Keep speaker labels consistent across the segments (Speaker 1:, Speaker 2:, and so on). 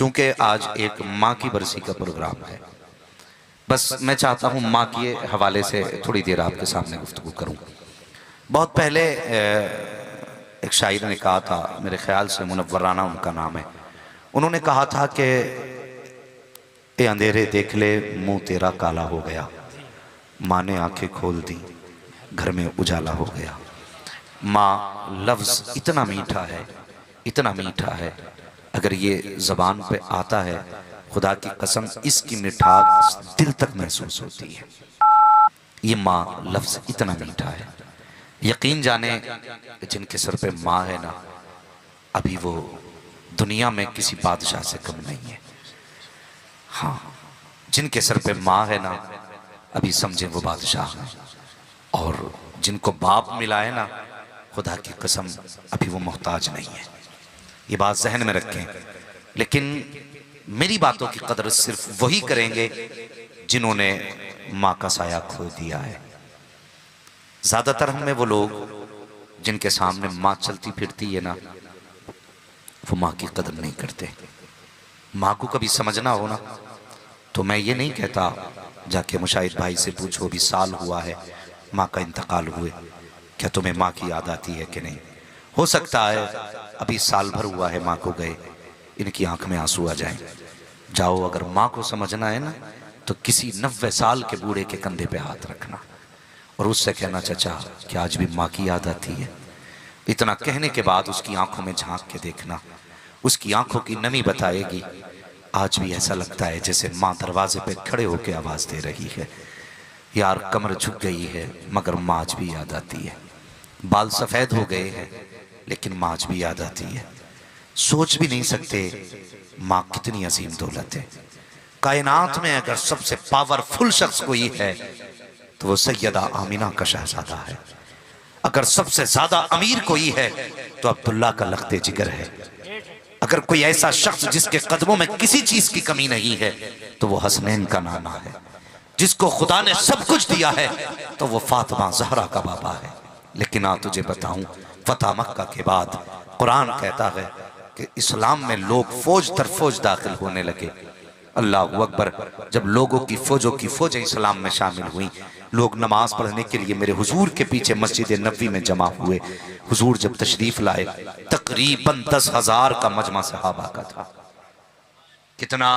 Speaker 1: चूंकि आज एक माँ की बरसी का प्रोग्राम है, बस मैं चाहता हूँ माँ के हवाले से थोड़ी देर आपके सामने गुफ्तगू करूँ। बहुत पहले एक शायर ने कहा था, मेरे ख्याल से मुनव्वर राना उनका नाम है, उन्होंने कहा था कि ए अंधेरे देख ले मुंह तेरा काला हो गया, माँ ने आंखें खोल दी घर में उजाला हो गया। माँ लफ्ज़ इतना मीठा है, इतना मीठा है, अगर ये ज़बान पे आता है खुदा की कसम इसकी मिठास दिल तक महसूस होती है। ये माँ लफ्ज़ इतना मीठा है, यकीन जाने जिनके सर पे माँ है ना, अभी वो दुनिया में किसी बादशाह से कम नहीं है। हाँ, जिनके सर पे माँ है ना, अभी समझे वो बादशाह है। और जिनको बाप मिला है ना, खुदा की कसम अभी वो मोहताज नहीं है। ये बात जहन में रखें। लेकिन मेरी बातों की कदर सिर्फ वही करेंगे जिन्होंने माँ का साया खो दिया है। ज़्यादातर हमें वो लोग जिनके सामने माँ चलती फिरती है ना, वो माँ की कदर नहीं करते। माँ को कभी समझना हो ना, तो मैं ये नहीं कहता जाके मुशाहिद भाई से पूछो भी साल हुआ है माँ का इंतकाल हुए, क्या तुम्हें माँ की याद आती है कि नहीं। हो सकता है अभी साल भर हुआ है माँ को गए, इनकी आंख में आंसू आ जाएं। जाओ, अगर माँ को समझना है ना, तो किसी 90 साल के बूढ़े के कंधे पे हाथ रखना और उससे कहना, चाचा क्या आज भी माँ की याद आती है। इतना कहने के बाद उसकी आंखों में झांक के देखना, उसकी आंखों की नमी बताएगी आज भी ऐसा लगता है जैसे माँ दरवाजे पे खड़े होकर आवाज दे रही है, यार कमर झुक गई है मगर माँ आज भी याद आती है। बाल सफेद हो गए हैं लेकिन माँ आज भी याद आती है। सोच भी नहीं सकते माँ कितनी अजीम दौलत है। कायनात में अगर सबसे पावरफुल शख्स कोई है तो वो सैयदा आमिना का शहजादा है। अगर सबसे ज्यादा अमीर कोई है तो अब्दुल्ला का लख्ते जिगर है। अगर कोई ऐसा शख्स जिसके कदमों में किसी चीज की कमी नहीं है तो वो हसनैन का नाना है। जिसको खुदा ने सब कुछ दिया है तो वो फातिमा ज़हरा का बाबा है। लेकिन आ तुझे बताऊं, फतह मक्का के बाद कुरान कहता है कि इस्लाम में लोग फौज दर फौज दाखिल होने लगे। अल्लाह अकबर। जब लोगों की फौजें इस्लाम में शामिल हुई, लोग नमाज पढ़ने के लिए मेरे हुजूर के पीछे मस्जिद नबवी में जमा हुए। हुजूर जब तशरीफ लाए, तकरीबन 10,000 का मजमा सहाबा का था। कितना?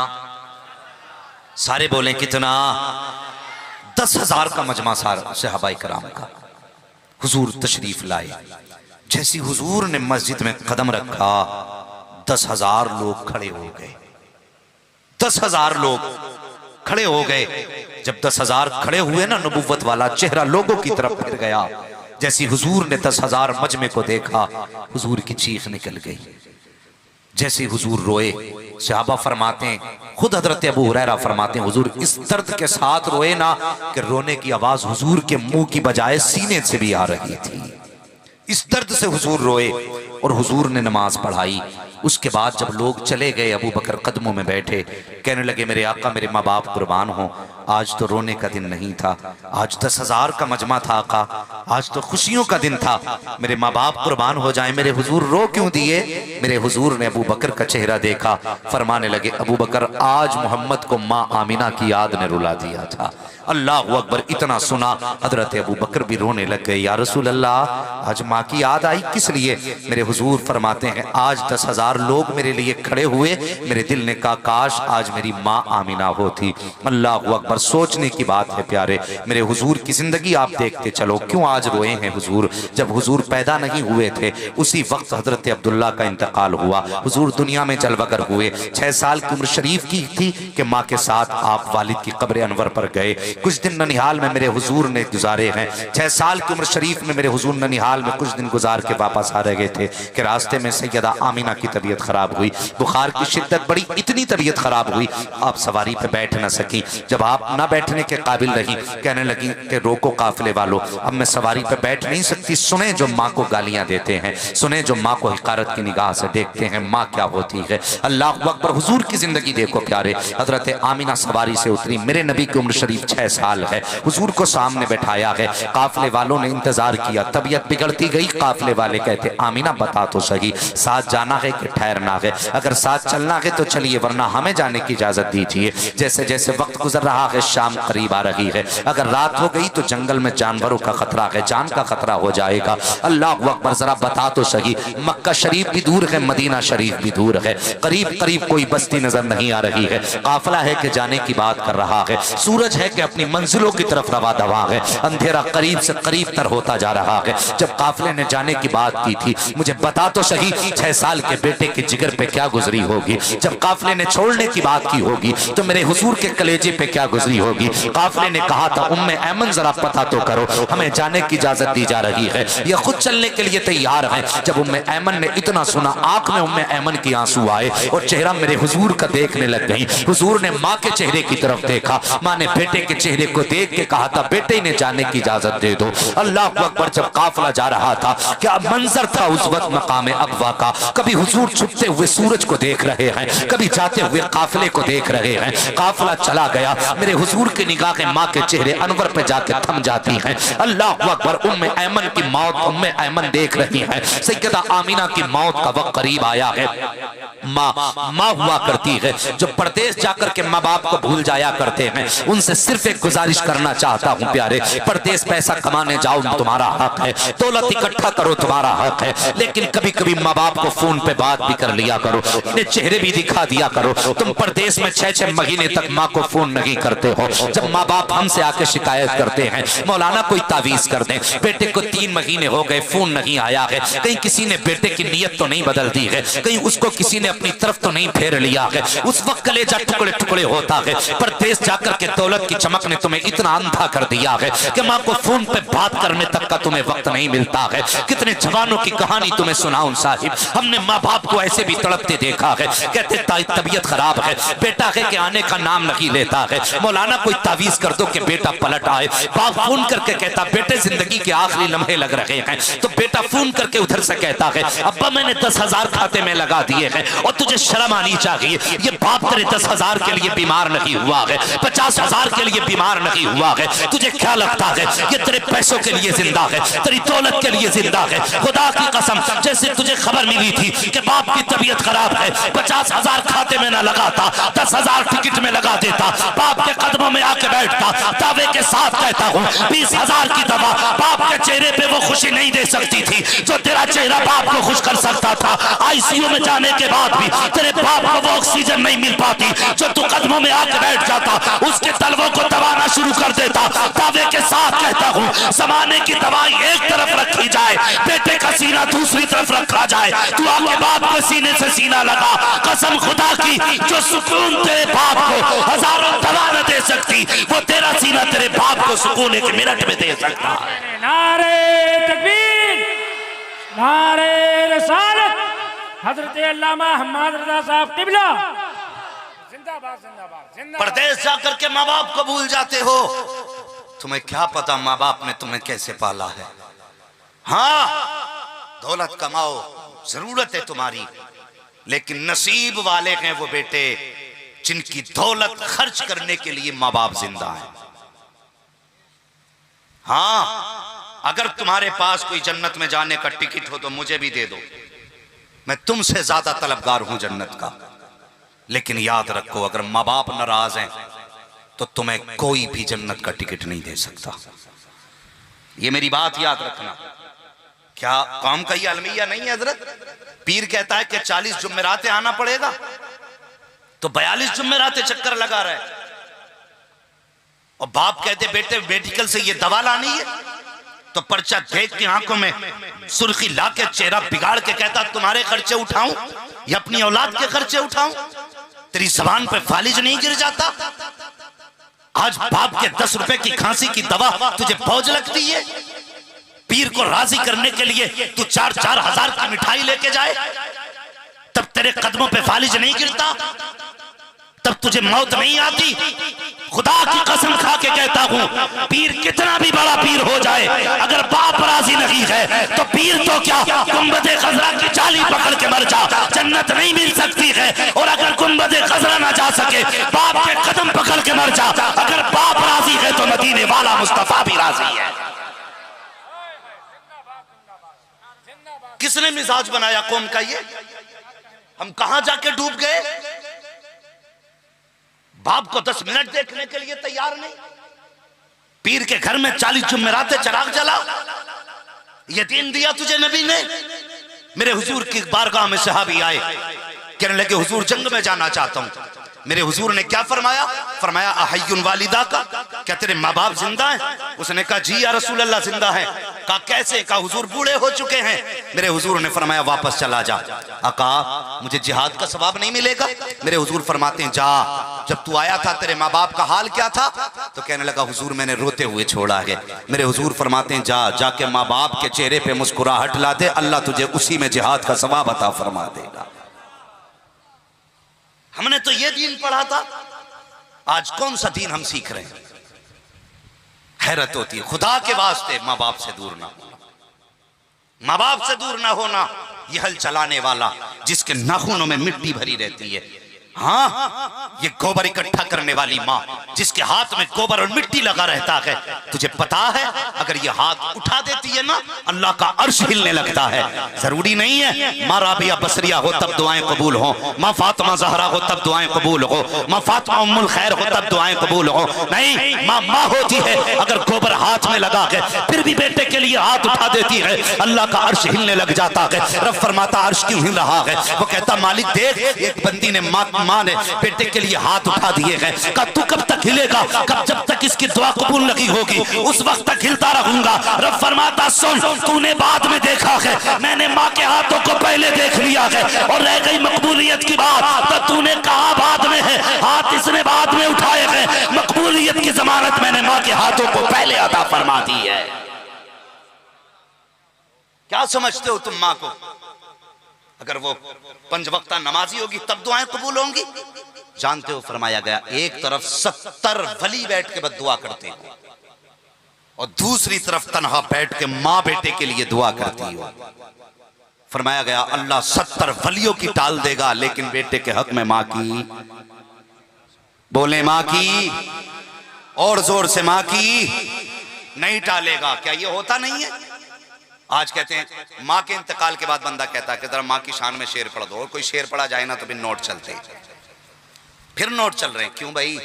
Speaker 1: सारे बोलें कितना? 10,000 का मजमा सहाबाए कराम का। हुजूर तशरीफ लाए, जैसी हुजूर ने मस्जिद में कदम रखा 10,000 लोग खड़े हो गए। 10,000 लोग खड़े हो गए। जब 10,000 खड़े हुए ना, नबुव्वत वाला चेहरा लोगों की तरफ फिर गया। जैसी हुजूर ने 10,000 मजमे को देखा, हुजूर की चीख निकल गई। जैसे हुजूर रोए, सहाबा फरमाते हैं, खुद हजरत अबू हुरैरा फरमाते हैं, हुजूर इस दर्द के साथ रोए ना कि रोने की आवाज हुजूर के मुंह की बजाय सीने से भी आ रही थी। इस दर्द से हुजूर रोए और हुजूर ने नमाज पढ़ाई। उसके बाद जब लोग चले गए, अबू बकर कदमों में बैठे, कहने लगे मेरे आका मेरे माँ बाप कुर्बान हो, आज तो रोने का दिन नहीं था, आज 10,000 का मजमा था आका, आज तो खुशियों का दिन था, मेरे माँ बाप कुर्बान हो जाए, मेरे हुजूर रो क्यों दिए। मेरे हुजूर ने अबू बकर का चेहरा देखा, फरमाने लगे अबू बकर आज मोहम्मद को माँ आमिना की याद ने रुला दिया था। अल्लाह अकबर। इतना सुना हजरत अबू बकर भी रोने लग गए, या रसूल अल्लाह आज माँ की याद आई किस लिए। मेरे हुजूर फरमाते हैं आज 10,000 लोग मेरे लिए खड़े हुए, मेरे दिल ने कहा काश आज मेरी माँ आमिना होती। अल्लाह अकबर। सोचने की बात है प्यारे, मेरे हुजूर की जिंदगी आप देखते चलो, क्यों आज रोए हैं हुजूर। जब हुजूर पैदा नहीं हुए थे उसी वक्त हजरत अब्दुल्ला का इंतकाल हुआ। हुजूर दुनिया में जलवागर हुए, 6 साल की उम्र शरीफ की थी कि माँ के साथ आप वालिद की कब्र अनवर पर गए। कुछ दिन ननिहाल में मेरे हुजूर ने गुजारे हैं। 6 साल की उम्र शरीफ में मेरे हुजूर ननिहाल में कुछ दिन गुजार के वापस आ रहे थे कि रास्ते में सैयदा आमिना की तबीयत खराब हुई, बुखार की शिद्दत बढ़ी, इतनी तबीयत खराब हुई आप सवारी पे बैठ ना सकी। जब आप ना बैठने के काबिल रही, कहने लगी कि रोको काफिले वालों, अब मैं सवारी पे बैठ नहीं सकती। सुने जो माँ को गालियां देते हैं, सुने जो माँ को हिकारत की निगाह से देखते हैं, माँ क्या होती है। अल्लाह अकबर। हुजूर की जिंदगी देखो प्यारे, हजरत आमिना सवारी से उतरी, मेरे नबी की उम्र शरीफ 6 साल है, हुजूर को सामने बैठाया है। काफिले वालों ने इंतजार किया, तबीयत बिगड़ती गई। काफिले वाले कहते आमिना बता तो सही, साथ जाना है कि ठहरना है, अगर साथ चलना है तो चलिए, वरना हमें जाने की इजाजत दीजिए। जैसे जैसे वक्त गुजर रहा है, शाम करीब आ रही है, अगर रात हो गई तो जंगल में जानवरों का खतरा है, जान का खतरा हो जाएगा। अल्लाह अकबर, जरा बता तो सही, मक्का शरीफ भी दूर है, मदीना शरीफ भी दूर है, करीब करीब कोई बस्ती नजर नहीं आ रही है, काफिला है कि जाने की बात कर रहा है, सूरज है कि अपनी मंजिलों की तरफ रवा दवा है, अंधेरा करीब से करीब तर होता जा रहा है। जब काफिले ने जाने की बात की थी, मुझे बता तो सही 6 साल के बेटे के जिगर पे क्या गुजरी होगी। जब काफिले ने छोड़ने की बात की होगी तो मेरे हुजूर के कलेजे पे क्या गुजरी होगी। काफिले ने कहा था, उम्मे ऐमन जरा पता तो करो, हमें जाने की इजाजत दी जा रही है, ये खुद चलने के लिए तैयार है। जब उम्मे ऐमन ने इतना सुना, आंख में उम्मे ऐमन की आंसू आए और चेहरा मेरे हुजूर का देखने लग गई। हुजूर ने माँ के चेहरे की तरफ देखा, माँ ने बेटे के चेहरे को देख के कहा था, बेटे ने जाने की इजाजत दे दो। अल्लाह अकबर, जब काफिला जा रहा था, क्या मंजर था उस वक्त मकाम अगवा का। कभी हुजूर छुपते हुए सूरज को देख रहे हैं, कभी जाते हुए काफिले को देख रहे हैं। काफिला चला गया, मेरे हुजूर की निगाहें माँ के चेहरे अनवर पे जाके थम जाती हैं। अल्लाह अकबर, उम्मे ऐमन की मौत उम्मे ऐमन देख रही हैं। सैयदा आमीना की मौत का वक्त करीब आया है। माँ हुआ करती है जो परदेश जाकर के माँ बाप को भूल जाया करते हैं, उनसे सिर्फ एक गुजारिश करना चाहता हूँ प्यारे, परदेश पैसा कमाने जाओ तुम्हारा हक है, दौलत इकट्ठा करो तुम्हारा हक है, लेकिन कभी कभी माँ बाप को फोन पे बात भी कर लिया करो, इन्हें चेहरे भी दिखा दिया करो। तुम परदेश में 6-6 महीने तक माँ को फोन नहीं करते हो। जब माँ बाप हमसे आके शिकायत करते हैं, मौलाना कोई तावीज कर दे, बेटे को 3 महीने हो गए फोन नहीं आया है, कहीं किसी ने बेटे की नीयत तो नहीं बदल दी है, कहीं उसको किसी ने अपनी तरफ तो नहीं फेर लिया है। उस वक्त कलेजा टुकड़े टुकड़े होता है। परदेश जाकर के दौलत की चमक ने तुम्हें इतना अंधा कर दिया है कि माँ को फोन पे बात करने तक का तुम्हें वक्त नहीं मिलता है। कितने जवानों की कहानी तुम्हें सुनाऊं साहिब, हमने माँ बाप को ऐसे भी तड़पते देखा है, कहते तबीयत खराब है, बेटा है कि आने का नाम नहीं लेता है, मौलाना कोई तावीज कर दो कि बेटा पलट आए। बाप फोन करके कहता, बेटे जिंदगी के आखिरी लम्हे लग रहे हैं, तो बेटा फोन करके उधर से कहता है, अब्बा मैंने 10,000 खाते में लगा दिए हैं और तुझे शर्म आनी चाहिए, ये बाप तेरे 10,000 के लिए बीमार नहीं हुआ है, 50,000 के लिए बीमार नहीं हुआ है, तुझे क्या लगता है ये तेरे पैसों के लिए जिंदा है, तेरी दौलत के लिए जिंदा है। खुदा की कसम, जैसे तुझे खबर मिली थी कि बाप की तबीयत खराब है, 50,000 खाते में ना लगाता, 10,000 टिकट में लगा देता, बाप के कदमों में आके बैठता, दावे के साथ कहता हूँ 20,000 की दवा बाप के चेहरे पे वो खुशी नहीं दे सकती थी जो तेरा चेहरा बाप को खुश कर सकता था। आईसीयू में जाने के बाद भी तेरे बाप को वो ऑक्सीजन नहीं मिल पाती जो तू कदमों में आके बैठ जाता, उसके तलवों को दबाना शुरू कर देता। दावे के साथ कहता हूँ, जमाने की दवाई एक तरफ रखी जाए, बेटे का सीना दूसरी तरफ रखा जाए, तू आके बाप के सीने से सीना लगा, कसम खुदा की, जो सुकून तेरे बाप को हजारों दवा न दे सकती, वो तेरा सीना तेरे बाप को सुकून एक मिनट में दे सकता है।
Speaker 2: नारे तकबीर, नारे रसालत, हजरत अल्लामा हम्माद रज़ा साहब किबला जिंदाबाद जिंदाबाद जिंदाबाद।
Speaker 1: परदेश जाकर के माँ बाप को भूल जाते हो, तुम्हें क्या पता माँ बाप ने तुम्हें कैसे पाला है। हाँ, दौलत कमाओ, जरूरत है तुम्हारी, लेकिन नसीब वाले हैं वो बेटे जिनकी दौलत खर्च करने के लिए माँ बाप जिंदा है। हाँ, अगर तुम्हारे पास कोई जन्नत में जाने का टिकट हो तो मुझे भी दे दो, मैं तुमसे ज्यादा तलबगार हूं जन्नत का। लेकिन याद रखो, अगर माँ बाप नाराज हैं तो तुम्हें कोई भी जन्नत का टिकट नहीं दे सकता। ये मेरी बात याद रखना। क्या कौम का ये अलमिया नहीं है हजरत? पीर कहता है कि 40 जुम्मेरातें आना पड़ेगा, तो 42 जुम्मेरातें चक्कर लगा रहा है। और बाप कहते बेटे मेडिकल से ये दवा लानी है, तो पर्चा देख के आंखों में सुर्खी ला के चेहरा बिगाड़ के कहता तुम्हारे खर्चे उठाऊं या अपनी औलाद के खर्चे उठाऊं? तेरी जबान पे फालिज नहीं गिर जाता? आज बाप के 10 रुपए की खांसी की दवा तुझे फौज लगती है? पीर को राजी करने के लिए तू 4-4 हजार की मिठाई लेके जाए, तब तेरे कदमों पे फालिज नहीं गिरता? तब तुझे मौत नहीं आती? खुदा की कसम खा के कहता हूं, पीर कितना भी बड़ा पीर हो जाए, अगर बाप राजी नहीं है तो पीर तो क्या, गुंबदे खजरा की जाली पकड़ के मर जा, जन्नत नहीं मिल सकती है। और अगर गुंबदे खजरा ना जा सके, बाप के कदम पकड़ के मर जा। अगर बाप राजी है तो मदीने वाला मुस्तफा भी राजी है। किसने मिजाज बनाया कौम का? ये हम कहां जाके डूब गए? बाप को 10 मिनट देखने के लिए तैयार नहीं। पीर के घर में 40 जुमेरातें चिराग जला। ये दीन दिया तुझे नबी ने। मेरे हुजूर की बारगाह में सहाबी आए, कहने लगे हुजूर जंग में जाना चाहता हूं। मेरे हुजूर ने क्या फरमाया? फरमाया अहय्युन वालिदा का, क्या तेरे माँ बाप जिंदा हैं? उसने कहा जी या रसूल अल्लाह जिंदा है। कहा कैसे? कहा हुजूर बूढ़े हो चुके हैं। मेरे हुजूर ने फरमाया वापस चला जा। कहा मुझे जिहाद का सवाब नहीं मिलेगा? मेरे हुजूर फरमाते हैं जा, जब तू आया था तेरे माँ बाप का हाल क्या था? तो कहने लगा हुजूर मैंने रोते हुए छोड़ा है। मेरे हुजूर फरमाते हैं जा, जाके माँ बाप के चेहरे पे मुस्कुराहट ला दे, अल्लाह तुझे उसी में जिहाद का सवाब अता फरमा देगा। हमने तो ये दीन पढ़ा था, आज कौन सा दीन हम सीख रहे हैं? हैरत होती है। खुदा के वास्ते माँ बाप से दूर ना होना, माँ बाप से दूर ना होना। ये हल चलाने वाला जिसके नाखूनों में मिट्टी भरी रहती है, हाँ ये गोबर इकट्ठा करने वाली माँ जिसके हाथ में गोबर और मिट्टी लगा रहता है, तुझे पता है अगर ये हाथ उठा देती है ना अल्लाह का अर्श हिलने लगता है। जरूरी नहीं है माँ राबिया बसरिया हो तब दुआएं कबूल हो, माँ फातिमा ज़हरा हो तब दुआएं कबूल हो, माँ फातिमा उम्मुल खैर हो तब दुआएं कबूल हो। नहीं, माँ माँ होती है, अगर गोबर हाथ में लगा के फिर भी बेटे के लिए हाथ उठा देती है अल्लाह का अर्श हिलने लग जाता है। रब फरमाता अर्श क्यों हिल रहा है? वो कहता मालिक देख, एक बंदी ने माँ ने बेटे के लिए हाथ उठा दिए हैं। कब तू कब तक हिलेगा? कब जब तक इसकी दुआ कबूल नहीं होगी उस वक्त तक हिलता रहूंगा। रब फरमाता सुन, तूने बाद में देखा है, मैंने माँ के हाथों को पहले देख लिया है और रह गई मकबूलियत की बात। तो तूने कहा बाद में है, हाथ इसने बाद में उठाए हैं, मकबूलियत की जमानत मैंने माँ के हाथों को पहले अता फरमा दी है। क्या समझते हो तुम माँ को? अगर वो 5 वक्ता नमाजी होगी तब दुआएं कबूल होंगी? जानते हो फरमाया गया एक तरफ 70 वली बैठ के बद्दुआ करते हो और दूसरी तरफ तन्हा बैठ के माँ बेटे के लिए दुआ करती हो। फरमाया गया अल्लाह 70 वलियों की टाल देगा लेकिन बेटे के हक में माँ की, बोले माँ की, और जोर से माँ की नहीं टालेगा। क्या ये होता नहीं है? आज कहते हैं माँ के इंतकाल के बाद बंदा कहता है कि जरा माँ की शान में शेर पढ़ दो, और कोई शेर पढ़ा जाए ना तो फिर नोट चलते, फिर नोट चल रहे हैं। क्यों भाई?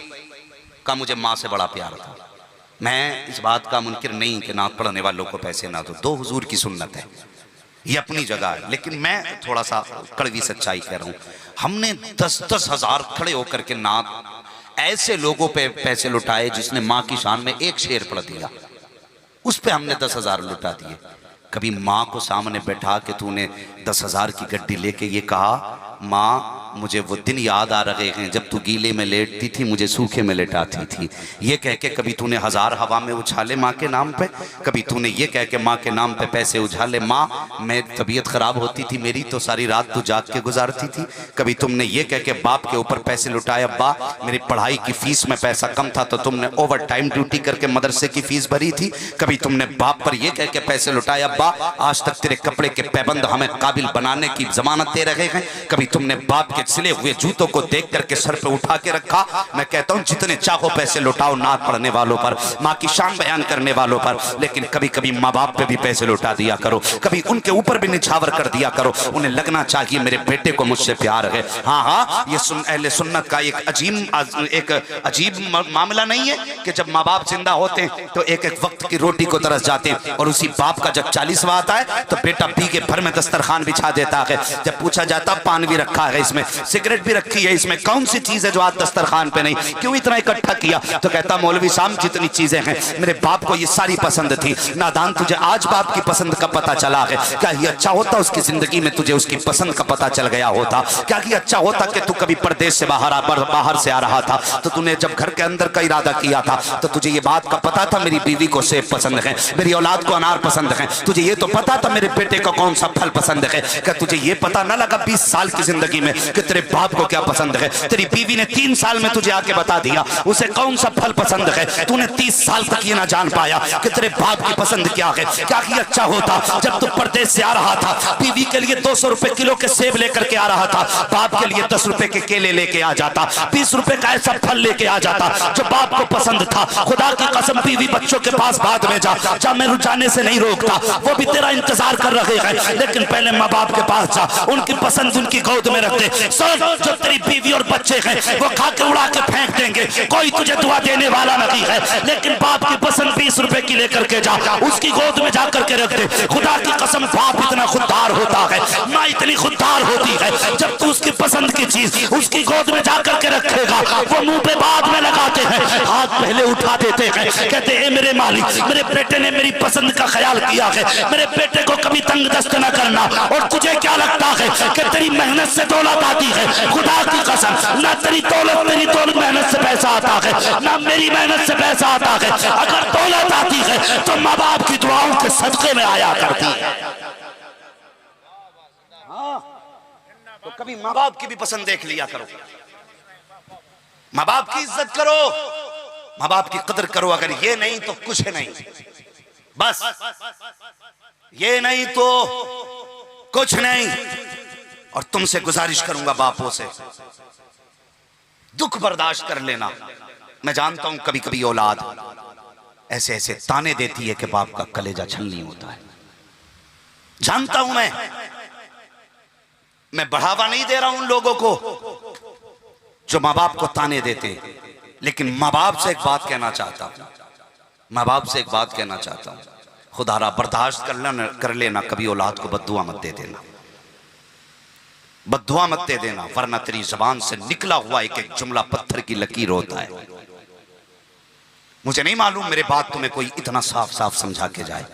Speaker 1: का मुझे माँ से बड़ा प्यार था। मैं इस बात का मुनकिर नहीं कि नात पढ़ने वालों को पैसे ना दो हुजूर की सुन्नत है, ये अपनी जगह है, लेकिन मैं थोड़ा सा कड़वी सच्चाई कह रहा हूँ। हमने 10-10 हजार खड़े होकर के नात ऐसे लोगों पे पैसे लुटाए जिसने माँ की शान में एक शेर पढ़ दिया, उस पे हमने 10 हजार लुटा दिए। कभी माँ को सामने बैठा के तूने 10 हजार की गड्डी लेके ये कहा माँ मुझे वो दिन याद आ रहे हैं जब तू गीले में लेटती थी मुझे सूखे में लेटाती थी, ये कह के कभी तूने 1000 हवा में उछाले माँ के नाम पे? कभी तूने ये कह के माँ के नाम पे पैसे उछाले माँ मेरी तबीयत खराब होती थी मेरी तो सारी रात तू जाग के गुजारती थी? कभी तुमने ये कह के बाप के ऊपर पैसे लुटाए अब्बा मेरी पढ़ाई की फीस में पैसा कम था तो तुमने ओवर टाइम ड्यूटी करके मदरसे की फीस भरी थी? कभी तुमने बाप पर ये कह के पैसे लुटाए अब्बा आज तक तेरे कपड़े के पैबंद हमें काबिल बनाने की जमानत दे रहे हैं? कभी तुमने बाप के सिले हुए जूतों को देख करके सर पे उठा के रखा? मैं कहता हूं जितने चाहो पैसे लुटाओ नात पढ़ने वालों पर, माँ की शान बयान करने वालों पर, लेकिन कभी कभी माँ बाप पे भी पैसे लुटा दिया करो, कभी उनके ऊपर भी निछावर कर दिया करो। उन्हें लगना चाहिए मेरे बेटे को मुझसे प्यार है। हाँ हाँ, ये अहले सुन्नत का एक अजीब मामला नहीं है कि जब माँ बाप जिंदा होते हैं तो एक एक वक्त की रोटी को तरस जाते हैं और उसी बाप का जब 40वां आता है तो बेटा बीघे भर में दस्तरखान बिछा देता है। जब पूछा जाता पान भी रखा है इसमें, सिगरेट भी रखी है इसमें, कौन सी चीज है जो आज दस्तरखान पे नहीं, क्यों इतना इकट्ठा किया? तो कहता मौलवी साहब जितनी चीजें हैं मेरे बाप को ये सारी पसंद थी। नादान तुझे आज बाप की पसंद का पता चला है? क्या ये अच्छा होता उसकी जिंदगी में तुझे उसकी पसंद का पता चल गया होता? क्या ये अच्छा होता कि तू कभी परदेश से बाहर से आ रहा था तो तूने जब घर के अंदर का इरादा किया था तो तुझे ये बात का पता था मेरी बीवी को सेब पसंद है, मेरी औलाद को अनार पसंद है, तुझे ये तो पता था मेरे बेटे को कौन सा फल पसंद है? क्या तुझे ये पता ना लगा 20 साल की जिंदगी में कि तेरे बाप को क्या पसंद है। तेरी बीवी ने 3 साल में तुझे आके बता दिया उसे कौन सा फल पसंद है। तूने 30 साल तक ये ना जान पाया कि तेरे बाप की पसंद क्या है। क्या कि अच्छा होता जब तू परदेश से आ रहा था, बीवी के लिए 200 रुपए किलो के सेब लेकर के आ रहा था, बाप के लिए 10 रुपए के केले लेके आ जाता, 20 रुपए का ऐसा फल लेके आ जाता जो बाप को पसंद था। खुदा की कसम बीवी बच्चों के पास बाद में जा मैं रुझाने से नहीं रोकता, वो भी तेरा इंतजार कर रहे हैं, लेकिन पहले माँ बाप के पास जा, उनकी पसंद उनकी गोद में रख दे। सुन, जो तेरी बीवी और बच्चे हैं वो खा के उड़ा के फेंक देंगे, कोई तुझे दुआ देने वाला नहीं है, लेकिन बाप की पसंद 20 रुपए की लेकर के जा, उसकी गोद में जाकर के रख दे। खुदा की कसम बाप इतना खुददार होता है, माँ इतनी खुददार होती है, जब तू उसकी पसंद की चीज उसकी गोद में जाकर के रखेगा, वो मुंह पे बाद में लगाते हैं, हाथ पहले उठा देते हैं, कहते हैं मेरे मालिक, मेरे बेटे ने मेरी पसंद का ख्याल किया है, मेरे बेटे को कभी तंग दस्त न करना। और तुझे क्या लगता है कि तेरी मेहनत से दौलत आती है? खुदा की कसम ना तेरी दौलत मेहनत से पैसा आता है, ना मेरी मेहनत से पैसा आता है। अगर दौलत आती है तो माँ बाप की दुआओं के सदके में आया करती है। तो कभी माँ बाप की भी पसंद देख लिया करो, माँ बाप की इज्जत करो, माँ बाप की कदर करो। अगर ये नहीं तो कुछ नहीं, बस ये नहीं तो कुछ नहीं। और तुमसे गुजारिश करूंगा बापों से, दुख बर्दाश्त कर लेना। मैं जानता हूं कभी कभी औलाद ऐसे ऐसे ताने देती है कि बाप का कलेजा छलनी होता है, जानता हूं मैं बढ़ावा नहीं दे रहा हूं उन लोगों को जो माँ बाप को ताने देते, लेकिन माँ बाप से एक बात कहना चाहता हूं, माँ बाप से एक बात कहना चाहता हूं, खुदारा बर्दाश्त कर लेना, कभी औलाद को बद्दुआ मत दे देना, बद्दुआ मत दे देना, वरना तेरी जबान से निकला हुआ एक एक जुमला पत्थर की लकीर होता है। मुझे नहीं मालूम मेरे बात तुम्हें कोई इतना साफ साफ समझा के जाए,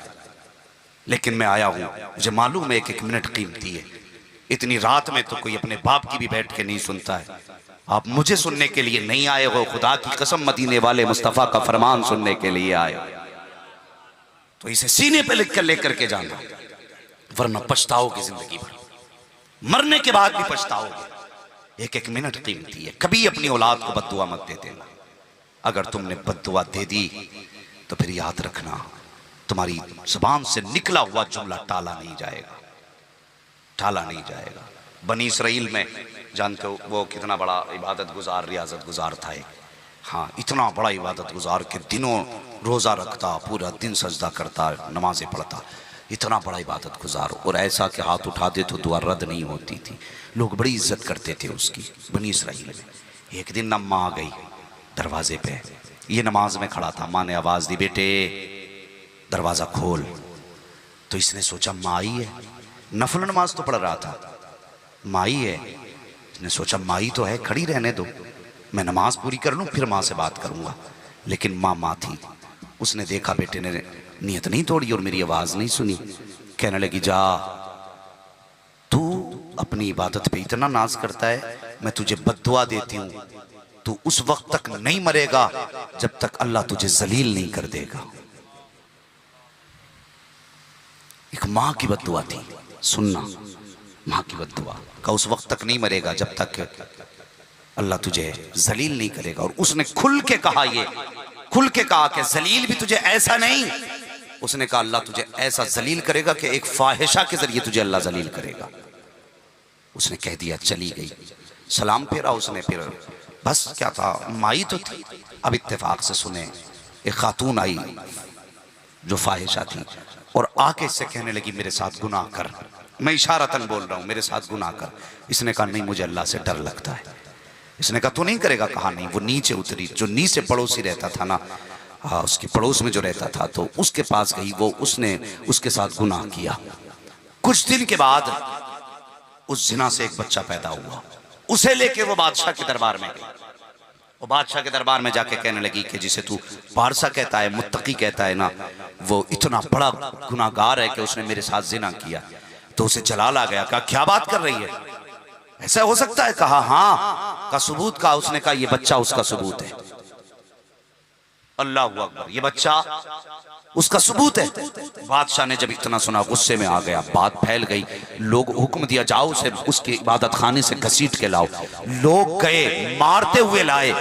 Speaker 1: लेकिन मैं आया हूं, मुझे मालूम है एक एक मिनट कीमती है। इतनी रात में तो कोई अपने बाप की भी बैठ के नहीं सुनता है, आप मुझे सुनने के लिए नहीं आए हो, खुदा की कसम मदीने वाले मुस्तफा का फरमान सुनने के लिए आए हो, तो इसे सीने पे लिख कर लेकर के जाना, वरना पछताओगे जिंदगी भर, मरने के बाद भी पछताओगे। एक एक मिनट कीमती है, कभी अपनी औलाद को बद्दुआ मत दे देना। अगर तुमने बद्दुआ दे दी तो फिर याद रखना तुम्हारी जुबान से निकला हुआ जुमला टाला नहीं जाएगा, टाला नहीं जाएगा। बनी इसराइल में जानते हो वो कितना बड़ा इबादत गुजार रियाजत गुजार था एक, हाँ इतना बड़ा इबादत गुजार के दिनों रोज़ा रखता, पूरा दिन सजदा करता, नमाजें पढ़ता, इतना बड़ा इबादत गुजार, और ऐसा कि हाथ उठा दे तो दुआ रद्द नहीं होती थी, लोग बड़ी इज्जत करते थे उसकी। बनी इसराइल में एक दिन अम्मा आ गई दरवाजे पे, ये नमाज में खड़ा था, माँ ने आवाज़ दी बेटे दरवाज़ा खोल, तो इसने सोचा माँ आई है, नफल नमाज तो पढ़ रहा था, माँ ही है, इसने सोचा माँ ही तो है, खड़ी रहने दो, मैं नमाज पूरी कर लूँ फिर माँ से बात करूँगा। लेकिन माँ थी, उसने देखा बेटे ने नियत नहीं तोड़ी और मेरी आवाज़ नहीं सुनी, कहने लगी जा तू अपनी इबादत पे इतना नाज करता है, मैं तुझे बद्दुआ देती हूँ, तू उस वक्त तक नहीं मरेगा जब तक अल्लाह तुझे जलील नहीं कर देगा। एक माँ की बद्दुआ थी, सुनना, माँ की बद्दुआ का उस वक्त तक नहीं मरेगा जब तक अल्लाह तुझे जलील नहीं करेगा। और उसने खुल के कहा, ये खुल के कहा कि जलील भी तुझे ऐसा नहीं, उसने कहा अल्लाह तुझे ऐसा जलील करेगा कि एक फाहिशा के जरिए तुझे अल्लाह जलील करेगा। उसने कह दिया, चली गई, सलाम फेरा उसने, फिर बस क्या था, माई तो थी। अब इत्तेफाक से सुने, एक खातून आई जो फाहिशा थी और आके इससे कहने लगी मेरे साथ गुनाह कर, मैं इशारतन बोल रहा हूँ, मेरे साथ गुनाह कर। इसने कहा नहीं मुझे अल्लाह से डर लगता है। इसने कहा तू नहीं करेगा, कहा नहीं। वो नीचे उतरी, जो नीचे पड़ोसी रहता था ना, हाँ उसकी पड़ोस में जो रहता था, तो उसके पास गई, वो उसने उसके साथ गुनाह किया। कुछ दिन के बाद उस जिना से एक बच्चा पैदा हुआ, उसे लेके वो बादशाह के दरबार में गई। वो बादशाह के दरबार में जाके कहने लगी कि जिसे तू पारसा कहता है, मुत्तकी कहता है ना, वो इतना बड़ा गुनाहगार है कि उसने मेरे साथ जिना किया। तो उसे जलाल आ गया, कहा क्या बात कर रही है, ऐसा हो सकता है? कहा हाँ। का सबूत? कहा, उसने कहा ये बच्चा उसका सबूत है। अल्लाह हू अकबर, ये बच्चा उसका सबूत है। बादशाह ने जब इतना सुना गुस्से में आ गया, बात फैल गई, लोग हुक्म दिया जाओ उसे उसके इबादत खाने से घसीट के लाओ। लोग गए, मारते हुए लाए,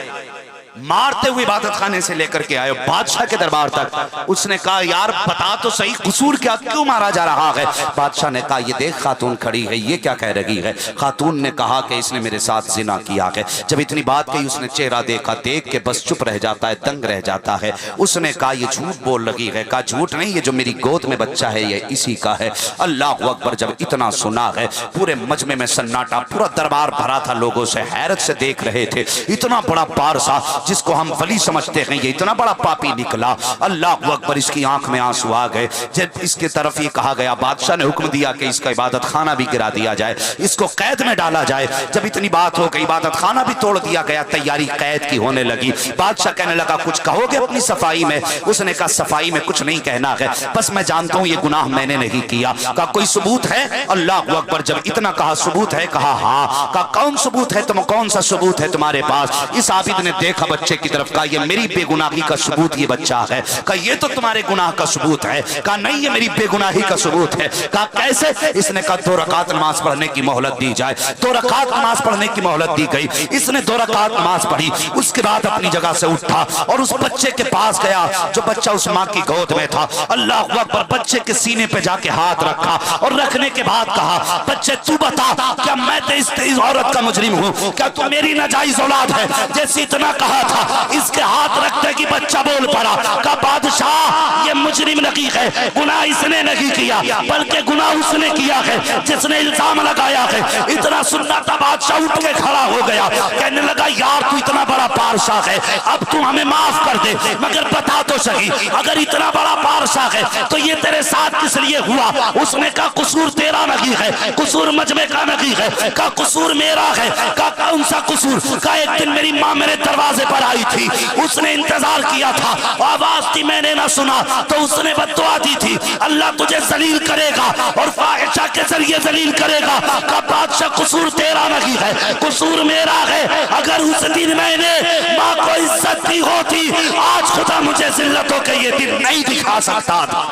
Speaker 1: मारते हुए इबादत खाने से लेकर के आए बादशाह के दरबार तक। उसने कहा यार बता तो सही कसूर क्या, क्यों मारा जा रहा है? बादशाह ने कहा ये देख खातून खड़ी है, ये क्या कह रही है? खातून ने कहा कि इसने मेरे साथ जिना किया है। जब इतनी बात कही उसने चेहरा देखा, देख के बस चुप रह जाता है, दंग रह जाता है। उसने कहा ये झूठ बोल लगी है। कहा झूठ नहीं, ये जो मेरी गोद में बच्चा है ये इसी का है। अल्लाह अकबर। जब इतना सुना है पूरे मजमे में सन्नाटा, पूरा दरबार भरा था, लोगों से हैरत से देख रहे थे। इतना बड़ा पारसा जिसको हम वली समझते हैं ये इतना बड़ा पापी निकला। अल्लाह अकबर। इसकी आंख में आंसू आ गए। जब इसके तरफ ये कहा गया, बादशाह ने हुक्म दिया कि इसका इबादत खाना भी गिरा दिया जाए, इसको कैद में डाला जाए। जब इतनी बात हो गई, इबादत खाना भी तोड़ दिया गया, तैयारी कैद की होने लगी। बादशाह कहने लगा कुछ कहोगे अपनी सफाई में? उसने कहा सफाई में कुछ नहीं कहना है, बस मैं जानता हूं ये गुनाह मैंने नहीं किया। कहा कोई सबूत है? अल्लाह अकबर। जब इतना कहा सबूत है? कहा हाँ। कहा कौन सबूत है? तुम कौन सा सबूत है तुम्हारे पास? इस आबिद ने देखा बच्चे की तरफ, कहा ये मेरी बेगुनाही का सबूत ये बच्चा है। कहा ये तो तुम्हारे गुनाह का सबूत है। कहा नहीं ये मेरी बेगुनाही का सबूत है। कहा कैसे? इसने कहा 2 रकात नमाज पढ़ने की मोहलत दी जाए। 2 रकात नमाज पढ़ने की मोहलत दी गई। इसने 2 रकात नमाज पढ़ी, उसके बाद अपनी जगह से उठा और उस बच्चे के पास गया जो बच्चा उस माँ की गोद में था। अल्लाह अकबर। बच्चे के सीने पे जाके हाथ रखा और रखने के बाद कहा बच्चे तू बता क्या मैं इस औरत का मुजरिम हूँ? क्या तू मेरी नाजायज औलाद है? जैसे इतना कहा था इसके हाथ रखते कि बच्चा बोल पड़ा। का बादशाह ये मुजरिम नहीं है, गुनाह इसने नहीं किया बल्कि गुनाह उसने किया है जिसने इल्जाम लगाया है। इतना सुनना था बादशाह उठ के खड़ा हो गया, कहने लगा यार तू इतना बड़ा पारसा है, अब तू हमें माफ कर दे, मगर बता तो सही अगर इतना बड़ा पारसा है तो ये तेरे साथ किस लिए हुआ? उसने कहा कसूर तेरा नहीं है, कसूर मजमे का नहीं है। का कसूर मेरा है। का कौन सा कसूर? का एक दिन मेरी माँ मेरे दरवाजे पर आई थी, उसने इंतजार किया था, आवाज थी मैंने ना सुना तो उसने बद्दुआ दी थी अल्लाह तुझे जलील करेगा और फाहिशा के जरिए जलील करेगा। का बादशाह कसूर तेरा नहीं है, कसूर मेरा है। अगर उस दिन मैंने माँ को इज्जत दी होती आज खुदा मुझे जिल्लतों के ये दिन नहीं दिखा सकता था।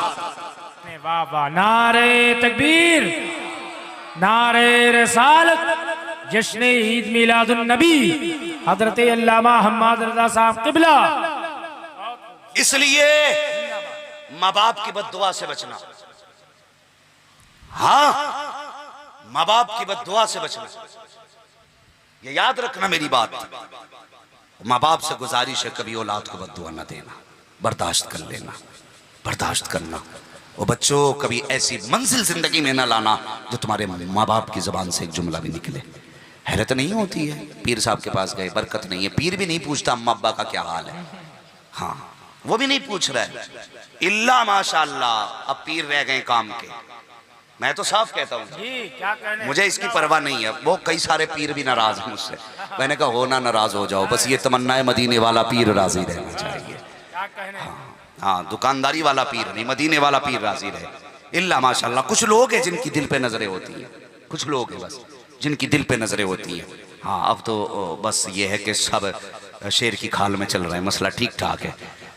Speaker 2: वाह वाह, नारे तकबीर, नारे रिसालत, जश्न ईद मिलादुन नबी हजरत अल्लामा हम्माद रज़ा साहब क़िबला।
Speaker 1: इसलिए माँ बाप की बद्दुआ से बचना, हाँ माँ बाप की बद्दुआ से बचना, ये याद रखना मेरी बात। माँ बाप से गुजारिश है कभी औलाद को बद्दुआ न देना, बर्दाश्त कर लेना, बर्दाश्त करना। वो बच्चों कभी ऐसी मंजिल जिंदगी में ना लाना जो तुम्हारे माँ बाप की जबान से एक जुमला भी निकले। हैरत नहीं होती है, पीर साहब के पास गए, बरकत नहीं है, पीर भी नहीं पूछता अम्मा अब्बा का क्या हाल है, हाँ वो भी नहीं पूछ रहा है, इल्ला माशाअल्लाह अब पीर रह गए काम के। मैं तो साफ कहता हूँ मुझे इसकी परवाह नहीं है, वो कई सारे पीर भी नाराज हैं मुझसे, मैंने कहा हो ना नाराज हो जाओ, बस ये तमन्ना है मदीने वाला पीर राजी रहना चाहिए। हाँ दुकानदारी वाला पीर नहीं, मदीने वाला पीर राजी रहे। इल्ला माशाअल्लाह कुछ लोग हैं जिनकी दिल पे नजरें होती हैं, कुछ लोग हैं बस जिनकी दिल पे नजरें होती हैं। हाँ अब तो बस ये है कि सब शेर की खाल में चल रहा है, मसला ठीक ठाक है,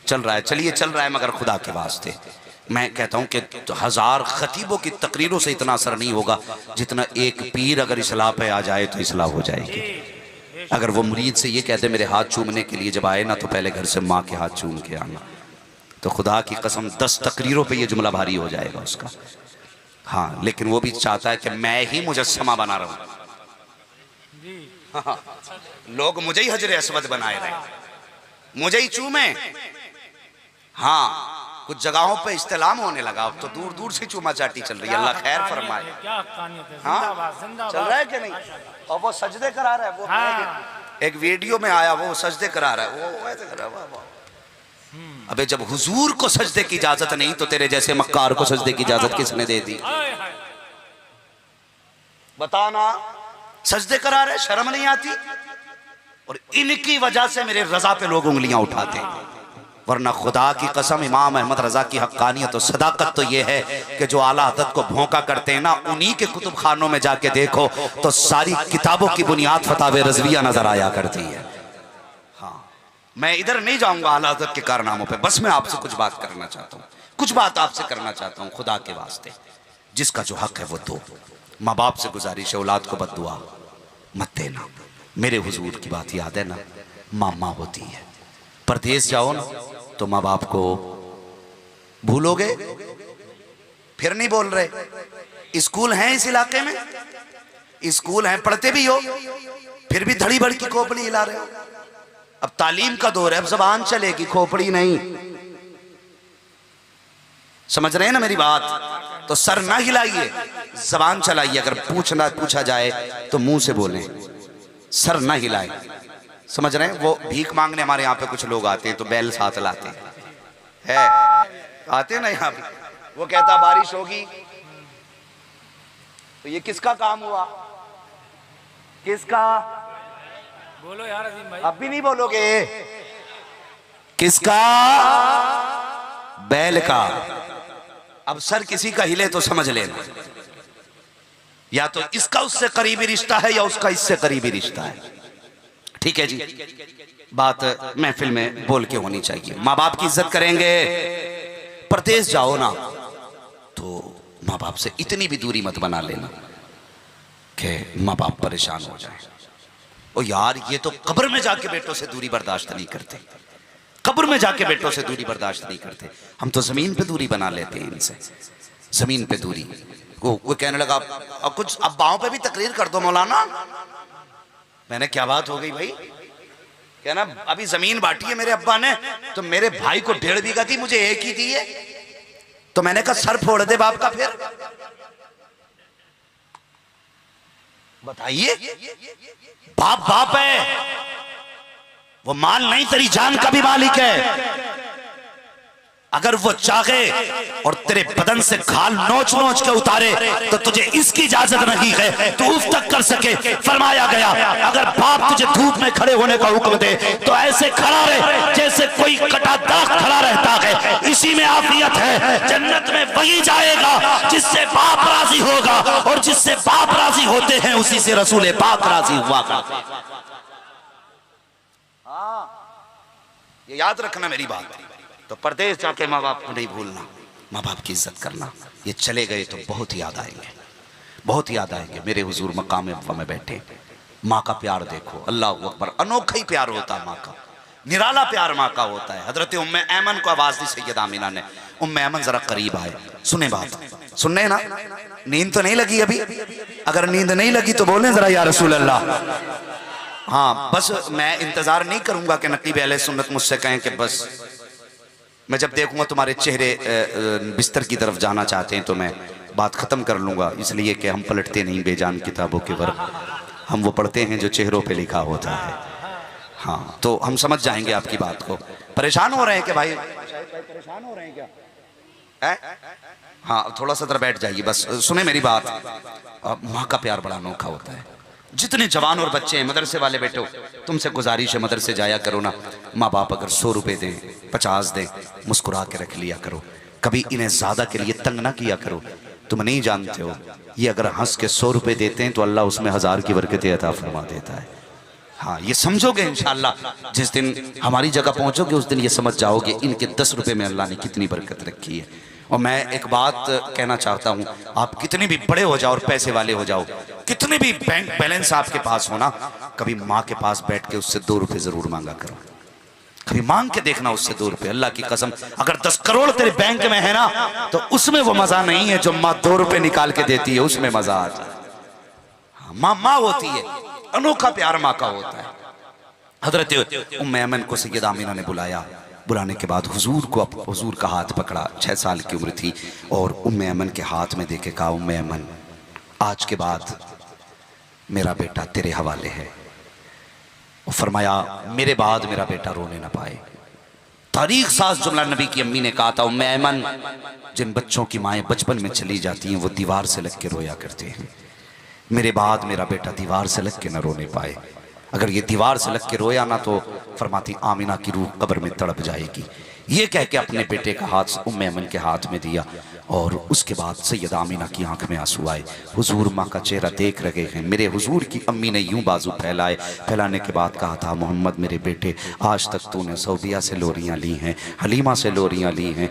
Speaker 1: चल रहा है, चलिए चल रहा है, मगर खुदा के वास्ते मैं कहता हूँ कि 1000 खतीबों की तकरीरों से इतना असर नहीं होगा जितना एक पीर अगर इस्लाह पे आ जाए तो इस्लाह हो जाएगी। अगर वो मुरीद से ये कहते मेरे हाथ चूमने के लिए जब आए ना तो पहले घर से माँ के हाथ चूम के आना, तो खुदा की कसम 10 तकरीरों पे ये जुमला भारी हो जाएगा उसका। हाँ लेकिन वो भी चाहता है कि मैं ही मुजस्समा बना रहा हूँ, हाँ, लोग मुझे ही हजरे अस्वद बनाए रहे, मुझे ही चूमे। हाँ कुछ जगहों पे इस्तेलाम होने लगा, अब तो दूर दूर से चूमा चाटी चल रही है, अल्लाह खैर फरमाए। हाँ चल रहा है कि नहीं? और वो सजदे करा रहा है, वो हाँ। एक वीडियो में आया वो सजदे करा रहा है, वो ऐसे कर रहा है। अबे जब हुजूर को सजदे की इजाजत नहीं तो तेरे जैसे मक्कार को सजदे की इजाजत किसने दे दी? बताना, सजदे करा रहे, शर्म नहीं आती? और इनकी वजह से मेरे रजा पे लोग उंगलियां उठाते, वरना खुदा की कसम इमाम अहमद रजा की हक्कानियत और सदाकत तो ये है कि जो आला हज़रत को भौंका करते हैं ना, उन्हीं के कुतुब खानों में जाके देखो तो सारी किताबों की बुनियाद फतावे रज़विया नजर आया करती है। हाँ मैं इधर नहीं जाऊंगा आला हज़रत के कारनामों पे, बस मैं आपसे कुछ बात करना चाहता हूँ। कुछ बात आपसे करना चाहता हूं खुदा के वास्ते, जिसका जो हक है वो दो। माँ बाप से गुजारिश है, औलाद को बद्दुआ मत देना। मेरे हुजूर की बात याद है ना, मामा होती है। परदेश जाओ ना तो माँ बाप को भूलोगे, फिर नहीं बोल रहे। स्कूल हैं इस इलाके में, स्कूल हैं, पढ़ते भी हो, फिर भी धड़ी भड़ की खोपड़ी हिला रहे हो। अब तालीम का दौर है, अब जबान चलेगी, खोपड़ी नहीं। समझ रहे हैं ना मेरी बात? तो सर ना हिलाइए, जबान चलाइए। अगर पूछा जाए तो मुंह से बोलें, सर ना हिलाए। समझ रहे हैं? वो भीख मांगने हमारे यहाँ पे कुछ लोग आते हैं तो बैल साथ लाते हैं, आते हैं ना यहाँ पे। वो कहता बारिश होगी तो ये किसका काम हुआ? किसका?
Speaker 2: बोलो यार अजीम भाई।
Speaker 1: अब भी नहीं बोलोगे? किसका? बैल का। अब सर किसी का हिले तो समझ लेना, या तो इसका उससे करीबी रिश्ता है या उसका इससे करीबी रिश्ता है। ठीक है जी, बात महफिल में बोल के होनी चाहिए। माँ बाप की इज्जत करेंगे। परदेश जाओ ना तो माँ बाप से इतनी भी दूरी मत बना लेना कि माँ बाप परेशान हो जाए। ओ यार, ये तो कब्र में जाके बेटों से दूरी बर्दाश्त नहीं करते, कब्र में जाके बेटों से दूरी बर्दाश्त नहीं करते। हम तो जमीन पे दूरी बना लेते हैं इनसे, जमीन पे दूरी। वो कहने लगा अब कुछ अब्बाओं पे भी तकरीर कर दो मौलाना। मैंने क्या बात हो गई भाई? कहना अभी जमीन बांटी है मेरे अब्बा ने, तो मेरे भाई को 1.5 बीघा थी, मुझे 1 ही दी है। तो मैंने कहा सर फोड़ दे बाप का। फिर बताइए, बाप बाप है, वो माल नहीं, तेरी जान का भी मालिक है। अगर वो चाहे और तेरे बदन से खाल नोच नोच के उतारे तो तुझे इसकी इजाजत नहीं है तो उफ तक कर सके। फरमाया गया अगर बाप तुझे धूप में खड़े होने का हुक्म दे तो ऐसे खड़ा रहे जैसे कोई कटा दाग खड़ा रहता है। इसी में आफियत है। जन्नत में वही जाएगा जिससे बाप राजी होगा, और जिससे बाप राजी होते हैं उसी से रसूल पाक राजी हुआ करते। ये याद रखना मेरी बात। तो परदेश जाके माँ बाप को नहीं भूलना, माँ बाप की इज्जत करना। ये चले गए तो बहुत याद आएंगे, बहुत याद आएंगे। मेरे हुजूर मकाम अब्बा में बैठे, माँ का प्यार देखो, अल्लाह अकबर। अनोखा ही प्यार होता है माँ का, निराला प्यार माँ का होता है। हजरत उम्मे ऐमन को आवाज दी सैयदा आमिना ने। उम्मे ऐमन जरा करीब आए, सुने बात, सुनने ना। नींद तो नहीं लगी अभी? अगर नींद नहीं लगी तो बोलें जरा या रसूल अल्लाह। हाँ, बस मैं इंतजार नहीं करूंगा कि नकीब अहले सुन्नत मुझसे कहें कि बस मैं जब देखूंगा तुम्हारे चेहरे बिस्तर की तरफ जाना चाहते हैं तो मैं बात ख़त्म कर लूँगा। इसलिए कि हम पलटते नहीं बेजान किताबों के वर्क, हम वो पढ़ते हैं जो चेहरों पे लिखा होता है। हाँ, तो हम समझ जाएंगे आपकी बात को। परेशान हो रहे हैं कि भाई? परेशान हो रहे हैं क्या? है? हाँ, थोड़ा सा तरह बैठ जाइए, बस सुने मेरी बात। माँ का प्यार बड़ा अनोखा होता है। जितने जवान और बच्चे हैं मदरसे वाले बेटो, तुमसे गुजारिश है मदरसे जाया करो ना। माँ बाप अगर 100 रुपए दें, 50 दें, मुस्कुरा के रख लिया करो। कभी इन्हें ज्यादा के लिए तंग ना किया करो। तुम नहीं जानते हो, ये अगर हंस के 100 रुपए देते हैं तो अल्लाह उसमें 1000 की बरकतें अता फरमा देता है। हाँ, ये समझोगे इंशाअल्लाह। जिस दिन हमारी जगह पहुंचोगे उस दिन ये समझ जाओगे इनके 10 रुपए में अल्लाह ने कितनी बरकत रखी है। और मैं एक बात कहना चाहता हूं, आप कितने भी बड़े हो जाओ और पैसे वाले हो जाओ, कितने भी बैंक बैलेंस आपके पास हो ना, कभी माँ के पास बैठ के उससे 2 रुपए जरूर मांगा करो। कभी मांग के देखना उससे 2 रुपए। अल्लाह की कसम, अगर 10 करोड़ तेरे बैंक में है ना तो उसमें वो मजा नहीं है जो माँ 2 रुपए निकाल के देती है, उसमें मजा आता है। माँ माँ होती है, अनोखा प्यार माँ का होता है। हजरत उम्मे ऐमन को सैयदा आमिना ने बुलाया। बुलाने के बाद हुजूर का हाथ पकड़ा। 6 साल की उम्र थी और उम्मे ऐमन के हाथ में देके कहा, उम्मे ऐमन आज के बाद मेरा बेटा तेरे हवाले है। और फरमाया मेरे बाद मेरा बेटा रोने ना पाए। तारीख साज जुमला नबी की अम्मी ने कहा था, उम्मे ऐमन जिन बच्चों की माएँ बचपन में चली जाती हैं वो दीवार से लग के रोया करते हैं। मेरे बाद मेरा बेटा दीवार से लग के न रोने पाए। अगर ये दीवार से लग के रोया ना तो फरमाती आमिना की रूह कब्र में तड़प जाएगी। ये कह के अपने बेटे का हाथ उम्मे अमन के हाथ में दिया और उसके बाद सैयदा आमिना की आंख में आंसू आए। हुजूर माँ का चेहरा देख रहे हैं। मेरे हुजूर की अम्मी ने यूं बाजू फैलाने के बाद कहा था, मोहम्मद मेरे बेटे, आज तक तूने सऊदिया से लोरियाँ ली हैं, हलीमा से लोरियाँ ली हैं,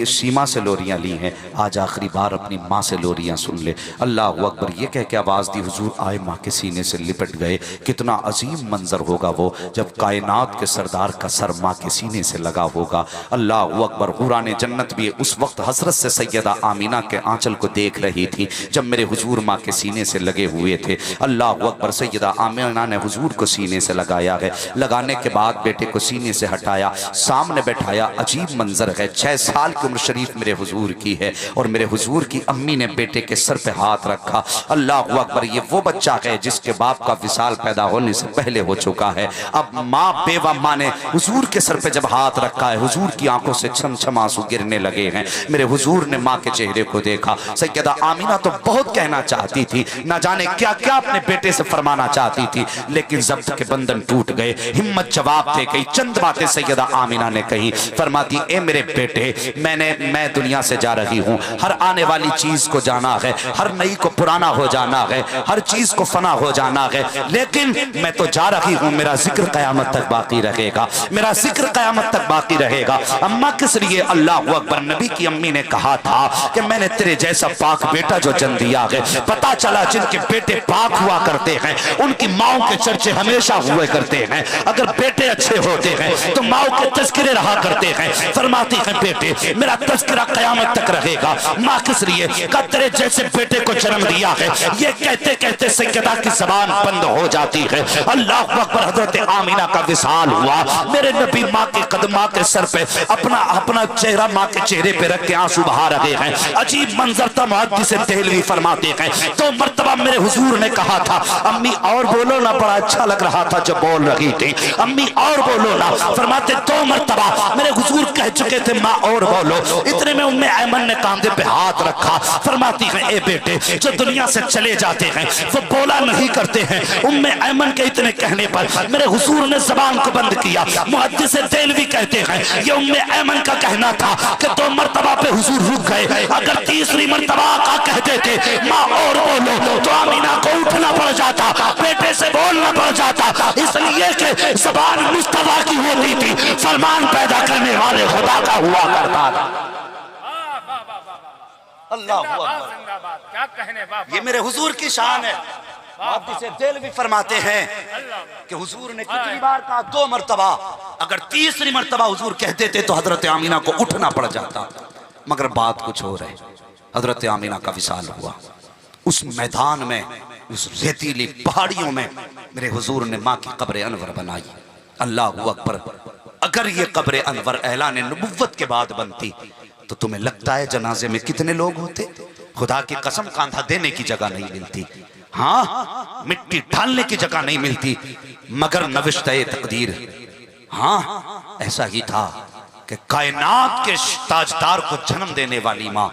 Speaker 1: सीमा से लोरियाँ ली हैं, आज आखिरी बार अपनी माँ से लोरियाँ सुन ले। अल्लाह अकबर ये कह के आवाज़ दी। हुजूर आए माँ के सीने से लिपट गए। कितना अजीम मंजर होगा वो जब कायनात के सरदार का सर माँ के सीने से लगा होगा। अल्लाह अकबर। हुराने जन्नत भी उस वक्त हसरत से सैयदा आमिना के आंचल को देख रही थी जब मेरे हुजूर माँ के सीने से लगे हुए थे। अल्लाह अकबर। सैयदा आमिना ने हुजूर को सीने से लगाया है। लगाने के बाद बेटे को सीने से हटाया, सामने बैठाया। अजीब मंजर है। 6 साल की उम्र शरीफ मेरे हुजूर की है और मेरे हुजूर की अम्मी ने बेटे के सर पे हाथ रखा। अल्लाह अकबर। ये वो बच्चा है जिसके बाप का विसाल पैदा होने से पहले हो चुका है। अब माँ बेवा माँ ने हुजूर के सर पे जब हाथ रखा है, हुजूर की आंखों से छम छम आंसू गिरने लगे हैं। मेरे हुजूर ने माँ के चेहरे को देखा। सैयदा आमिना तो बहुत कहना चाहती थी, ना जाने क्या क्या अपने बेटे से फरमाना चाहती थी, लेकिन जब्त के बंधन टूट गए। हिम्मत जवाब दे गई। चंद बातें सैयदा आमिना ने कही। फरमाती, ए मेरे बेटे, मैं दुनिया से जा रही हूँ। हर आने वाली चीज को जाना है, हर नई को पुराना हो जाना है, हर चीज को फना हो जाना है, लेकिन मैं तो जा रही हूँ। मेरा जिक्र कयामत तक बाकी रहेगा, मेरा जिक्र कयामत तक बाकी रहेगा। अम्मा किस लिए? अल्लाह अकबर। नबी की अम्मी ने कहा था कि मैंने तेरे जैसा पाक बेटा जो जन्म दिया है। पता चला जिनके बेटे पाक हुआ करते हैं उनकी माओ के चर्चे हमेशा हुए करते हैं। अगर बेटे अच्छे होते हैं तो माओ के तस्करे रहा करते हैं। फरमाती हैं, बेटे मेरा तस्करा कयामत तक रहेगा। माँ किस लिए? का तेरे जैसे बेटे को जन्म दिया है। ये कहते कहते सैयदा की जबान बंद हो जाती है। अल्लाह अकबर। हजरत आमिना का विसाल हुआ। मेरे नबी माँ के कदमा के सर पे अपना चेहरा माँ के चेहरे पे रख के आंसू बहा रहे हैं। अजीब मंजर था। मुहद्दिस देहलवी फरमाते हैं, तो मर्तबा मेरे हुजूर ने कहा था, अम्मी और बोलो ना। बड़ा अच्छा लग रहा था जब बोल रही थी, अम्मी और बोलो ना। फरमाते 2 मर्तबा मेरे हुजूर कह चुके थे, माँ और बोलो। इतने में उम्मे ऐमन ने कांधे पे हाथ रखा। फरमाती है, ए बेटे, जो दुनिया से चले जाते हैं वो बोला नहीं करते हैं। उम्मे ऐमन के इतने कहने पर मेरे हुजूर ने जबान को बंद किया। मुहद्दिस देहलवी कहते हैं, ये उम्मे ऐमन का कहना था कि 2 मर्तबा पे हुजूर रुक गए। अगर तीसरी मर्तबा का कहते थे, माँ और बोलो, तो आमिना को उठना पड़ जाता, बेटे से बोलना पड़ जाता। इसलिए कि ज़बान मुस्तफा की होती थी, फरमान पैदा करने वाले खुदा का हुआ करता था। अल्लाह
Speaker 2: क्या कहने बाप।
Speaker 1: ये मेरे हुजूर की शान है। मुहद्दिस देहलवी फरमाते हैं कि हुजूर ने कितनी बार कहा? 2 मर्तबा। अगर तीसरी मर्तबा हुजूर कहते थे तो हजरत आमिना को उठना पड़ जाता। मगर बात कुछ और है। हजरत आमिना का विसाल हुआ। उस मैदान में, उस रेतीली पहाड़ियों में मेरे हुजूर ने माँ की कब्र अनवर बनाई। अल्लाह अकबर। अगर ये कब्र अनवर ऐलान नबुव्वत के बाद बनती तो तुम्हें लगता है जनाजे में कितने लोग होते? खुदा की कसम, कांधा देने की जगह नहीं मिलती, हाँ मिट्टी डालने की जगह नहीं मिलती, मगर नविश्ते तकदीर, हाँ ऐसा ही था कि कायनात के ताजदार को जन्म देने वाली माँ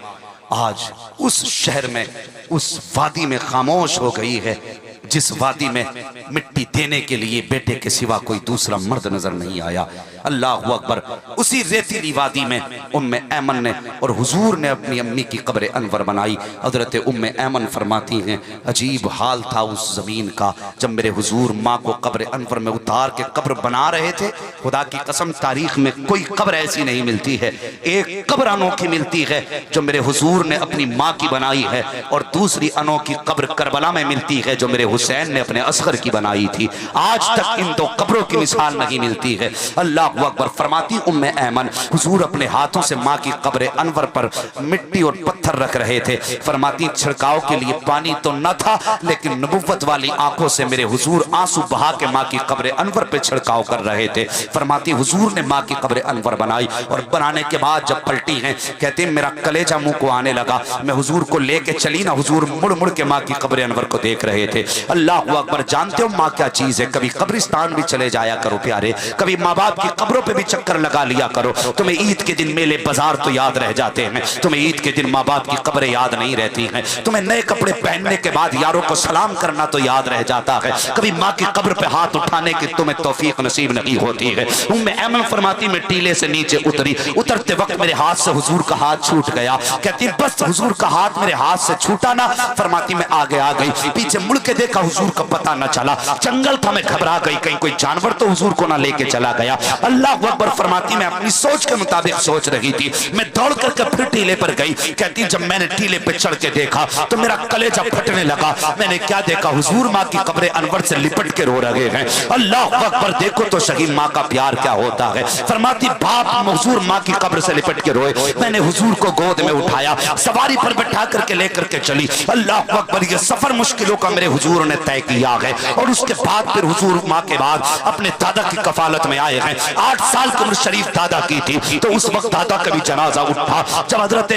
Speaker 1: आज उस शहर में, उस वादी में खामोश हो गई है जिस वादी में मिट्टी देने के लिए बेटे के सिवा कोई दूसरा मर्द नजर नहीं आया। अल्लाह अकबर। उसी रेतीली वादी में उम्मे ऐमन ने और हुजूर ने अपनी अम्मी की कब्र अनवर बनाई। हजरत उम्मे ऐमन फरमाती हैं, अजीब हाल था उस जमीन का जब मेरे हुजूर माँ को कब्र अनवर में उतार के कब्र बना रहे थे। खुदा की कसम, तारीख में कोई कब्र ऐसी नहीं मिलती है। एक कब्र अनोखी मिलती है जो मेरे हुजूर ने अपनी माँ की बनाई है, और दूसरी अनोखी कब्र करबला में मिलती है जो मेरे हुसैन ने अपने असगर की बनाई थी। आज तक इन 2 कब्रों की मिसाल नहीं मिलती है। अल्लाह अकबर। फरमाती उम्मे ऐमन, हुजूर अपने हाथों से माँ की कब्र अनवर पर मिट्टी और पत्थर रख रहे थे। फरमाती छिड़काव के लिए पानी तो न था, लेकिन नबुव्वत वाली आंखों से मेरे हुजूर आंसू बहा के माँ की कब्र अनवर पे छिड़काव कर रहे थे। फरमाती हुजूर ने माँ की कब्र अनवर बनाई और बनाने के बाद जब पलटी हैं, कहते हैं मेरा कलेजा मुंह को आने लगा। मैं हुजूर को लेके चली ना, हुजूर मुड़ मुड़ के माँ की कब्र अनवर को देख रहे थे। अल्लाह अकबर। जानते हो माँ क्या चीज है? कभी कब्रिस्तान भी चले जाया करो प्यारे, कभी माँ बाप की कब्रों पे भी चक्कर लगा लिया करो। तुम्हें ईद के दिन मेले बाजार तो याद रह जाते हैं, तुम्हें ईद के दिन माँ बाप की कब्रें याद नहीं रहती हैं, तुम्हें नए कपड़े पहनने के बाद यारों को सलाम करना तो याद रह जाता है, कभी माँ की कब्र पे हाथ उठाने की तुम्हें तौफीक नसीब नहीं होती है। उम्मे ऐमन फरमाती मैं टीले से नीचे उतरी, उतरते वक्त मेरे हाथ से हुजूर का हाथ छूट गया। कहती बस हुजूर का हाथ मेरे हाथ से छूटा ना, फरमाती मैं आगे आ गई, पीछे मुड़ के देखा हुजूर का पता न चला, जंगल था, मैं घबरा गई कहीं कोई जानवर तो हुजूर को ना लेके चला गया। अल्लाह अकबर। फरमाती मैं अपनी सोच के मुताबिक सोच रही थी, मैं दौड़ करके फिर टीले पर गई। कहती जब मैंने टीले पे चढ़ के देखा तो मेरा कलेजा फटने लगा। मैंने क्या देखा? हुजूर माँ की कब्र अनवर से लिपट के रो रहे हैं। अल्लाह अकबर। देखो तो सही माँ का प्यार क्या होता है। फरमाती बाप हुजूर माँ की कब्र से लिपट के रोए, मैंने हुजूर को गोद में उठाया, सवारी पर बैठा करके लेकर के चली। अल्लाह अकबर। ये सफर मुश्किलों का मेरे हुजूर ने तय किया है और उसके बाद फिर हुजूर माँ के बाद अपने दादा की कफालत में आए हैं। 8 साल की उम्र शरीफ दादा की थी, तो उस वक्त दादा का भी जनाजा उठा जब हजरत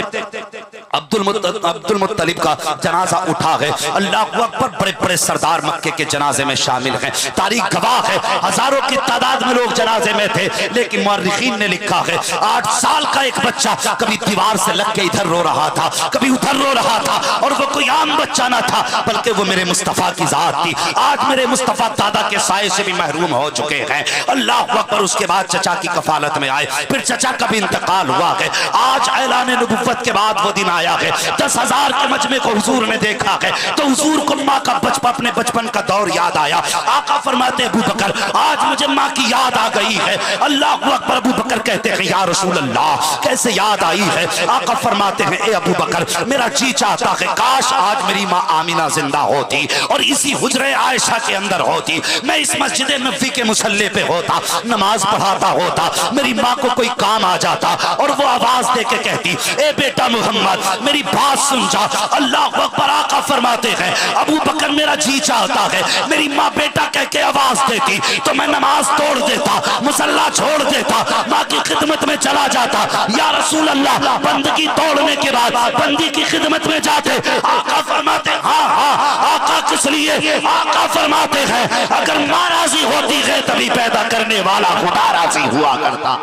Speaker 1: अब्दुल मुत्तलिब का जनाजा उठा है। अल्लाह अकबर। बड़े बड़े सरदार मक्के के जनाजे में शामिल हैं, तारीख गवाह है, हजारों की तादाद में लोग जनाजे में थे, लेकिन मुअर्रिखीन ने लिखा है 8 साल का एक बच्चा कभी दीवार से लग के इधर रो रहा था, कभी उधर रो रहा था, और वो कोई आम बच्चा ना था बल्कि वो मेरे मुस्तफा की जात थी। आज मेरे मुस्तफा दादा के साए से भी महरूम हो चुके हैं। अल्लाह अकबर। उसके बाद चचा की कफालत में आए, फिर चचा का भी इंतकाल हुआ है। आज ऐलान नबुव्वत के बाद वो दिन आया है, 10,000 के मजमे को हुजूर ने देखा है, तो हुजूर को माँ का बचपन, अपने बचपन का दौर याद आया। आका फरमाते अबू बकर आज मुझे माँ की याद आ गई है। अल्लाह अकबर। अबू बकर कहते हैं या रसूल अल्लाह कैसे याद आई है? आका फरमाते हैं ए अबू बकर मेरा जी चाहता है काश आज मेरी माँ आमिना जिंदा होती और इसी हुजरे आयशा के अंदर होती, मैं इस मस्जिद नबी के मुसल्ले पे होता, नमाज पढ़ाता होता, मेरी माँ को कोई काम आ जाता और वो आवाज दे के कहती ए बेटा मोहम्मद मेरी बात सुन जा। अल्लाह अकबर। आका फरमाते हैं अबू बकर मेरा जी चाहता है मेरी माँ बेटा कह के आवाज देती तो मैं नमाज तोड़ देता, मुसल्ला छोड़ देता, माँ की खिदमत में चला जाता। या रसूल अल्लाह बंदगी तोड़ने के बाद बंदी की खिदमत में जाते। आका फरमाते हाँ हाँ आका किस लिए? आका फरमाते हैं अगर माँ राजी होती है तभी पैदा करने वाला खुदा राजी हुआ करता।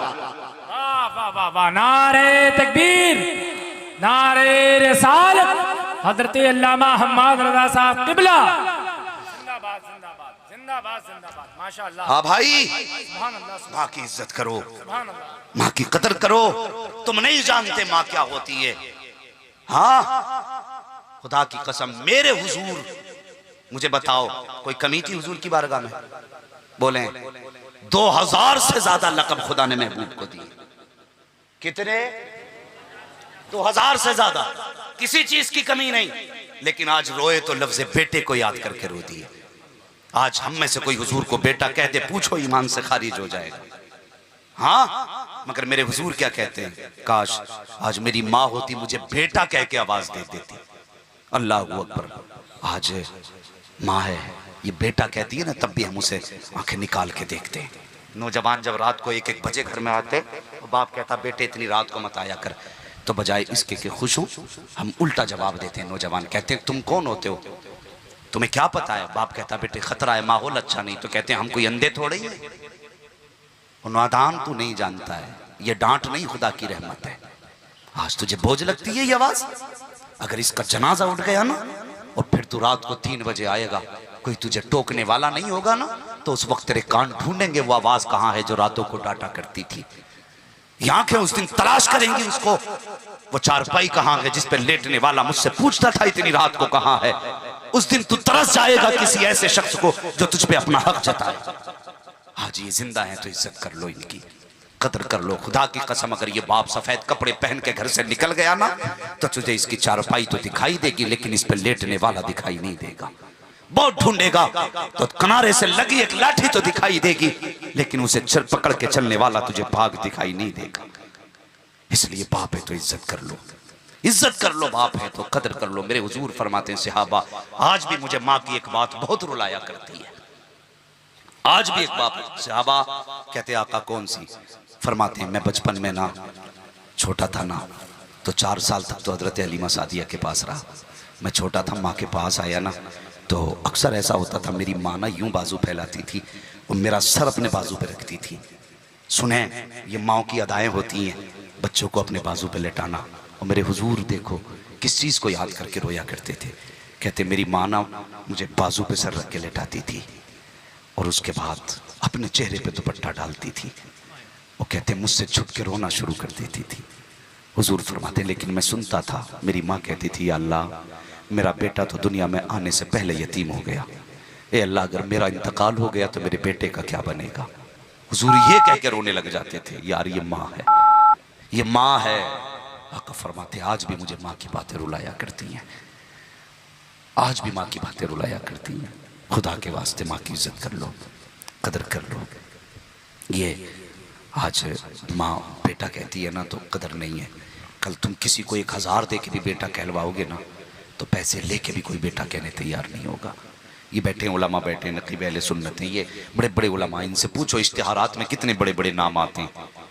Speaker 2: वाह वाह वाह वाह। नारे तकबीर, नारे रिसालत, हजरत अल्लामा हम्माद रजा साहब किबला जिंदाबाद जिंदाबाद जिंदाबाद जिंदाबाद। माशाअल्लाह।
Speaker 1: हाँ भाई,
Speaker 2: सुभान अल्लाह सुभान
Speaker 1: माँ की इज्जत करो,
Speaker 2: सुभान अल्लाह।
Speaker 1: माँ की कदर करो। तुम नहीं जानते माँ क्या होती है। हाँ खुदा की कसम मेरे हुजूर मुझे बताओ कोई कमी थी हुजूर की बारगाह में? बोले 2000 से ज्यादा लक़ब खुदा ने महबूब को दिए। कितने? 2000 से ज्यादा, किसी चीज की कमी नहीं। लेकिन आज रोए तो लफ्ज़ बेटे को याद करके रो दिए। आज हम में से कोई हुजूर को बेटा कह दे पूछो ईमान से खारिज हो जाएगा। हाँ मगर मेरे हुजूर क्या कहते हैं? काश आज मेरी माँ होती मुझे बेटा कह के आवाज दे देती। अल्लाह अकबर। आज माँ है, ये बेटा कहती है ना तब भी हम उसे आंखें निकाल के देखते हैं। नौजवान जब रात को 1-1 बजे घर में आते तो बाप कहता बेटे इतनी रात को मत आया कर, तो बजाय इसके कि खुश हूं हम उल्टा जवाब देते हैं। नौजवान कहते हैं तुम कौन होते हो, तुम्हें क्या पता है? बाप कहता बेटे खतरा है, माहौल अच्छा नहीं। तो कहते हैं हम कोई अंधे थोड़े ही है, नादान तू नहीं जानता है, ये डांट नहीं खुदा की रहमत है। आज तुझे बोझ लगती है ये आवाज? अगर इसका जनाजा उठ गया ना और फिर तू रात को 3 बजे आएगा, कोई तुझे टोकने वाला नहीं होगा ना, तो उस वक्त तेरे कान ढूंढेंगे वो आवाज कहाँ है जो रातों को डांटा करती थी। आंखें उस दिन तलाश करेंगी उसको, वो चारपाई कहाँ है जिस पे लेटने वाला मुझसे पूछता था इतनी रात को कहाँ है। उस दिन तू तरस जाएगा किसी ऐसे शख्स को जो तुझ पे अपना हक जताए। आज ये जिंदा है तो इज्जत कर लो, इनकी कदर कर लो। खुदा की कसम अगर ये बाप सफेद कपड़े पहन के घर से निकल गया ना तो तुझे इसकी चारपाई तो दिखाई देगी लेकिन इस पे लेटने वाला दिखाई नहीं देगा। बहुत ढूंढेगा तो किनारे से लगी एक लाठी तो दिखाई देगी लेकिन उसे पकड़ के चलने वाला तुझे भाग दिखाई नहीं देगा। इसलिए बाप है तो इज्जत कर लो, इज्जत कर लो, बाप है तो कदर कर लो। मेरे हुजूर फरमाते हैं सहाबा आज भी मुझे माँ की एक बात बहुत रुलाया करती है। आज भी एक बात सहाबा कहते आका कौन सी? फरमाते हैं मैं बचपन में ना छोटा था ना तो 4 साल तक तो हजरत हलीमा सादिया के पास रहा। मैं छोटा था, माँ के पास आया ना तो अक्सर ऐसा होता था, मेरी माँ ना यूं बाजू फैलाती थी और मेरा सर अपने बाजू पे रखती थी। सुने, ये माँ की अदाएं होती हैं, बच्चों को अपने बाजू पे लेटाना। और मेरे हुजूर देखो किस चीज़ को याद करके रोया करते थे। कहते मेरी माँ ना मुझे बाजू पे सर रख के लेटाती थी और उसके बाद अपने चेहरे पे दुपट्टा डालती थी। वो कहते मुझसे छुप के रोना शुरू कर देती थी। हुजूर फरमाते लेकिन मैं सुनता था। मेरी माँ कहती थी, अल्लाह मेरा बेटा तो दुनिया में आने से पहले यतीम हो गया, ए अल्लाह अगर मेरा इंतकाल हो गया तो मेरे बेटे का क्या बनेगा। हुजूर ये कह के रोने लग जाते थे, यार ये माँ है, ये माँ है। आका फरमाते आज भी मुझे माँ की बातें रुलाया करती हैं, आज भी माँ की बातें रुलाया करती हैं। खुदा के वास्ते माँ की इज्जत कर लो, कदर कर लो। ये आज माँ बेटा कहती है ना तो कदर नहीं है। कल तुम किसी को 1000 दे के भी बेटा कहलवाओगे ना तो पैसे लेके भी कोई बेटा कहने तैयार नहीं होगा। ये बैठे उलमा बैठे नकीब अहले सुन्नत हैं, ये बड़े बड़े उलमा, इनसे पूछो इश्तिहारात में कितने बड़े बड़े नाम आते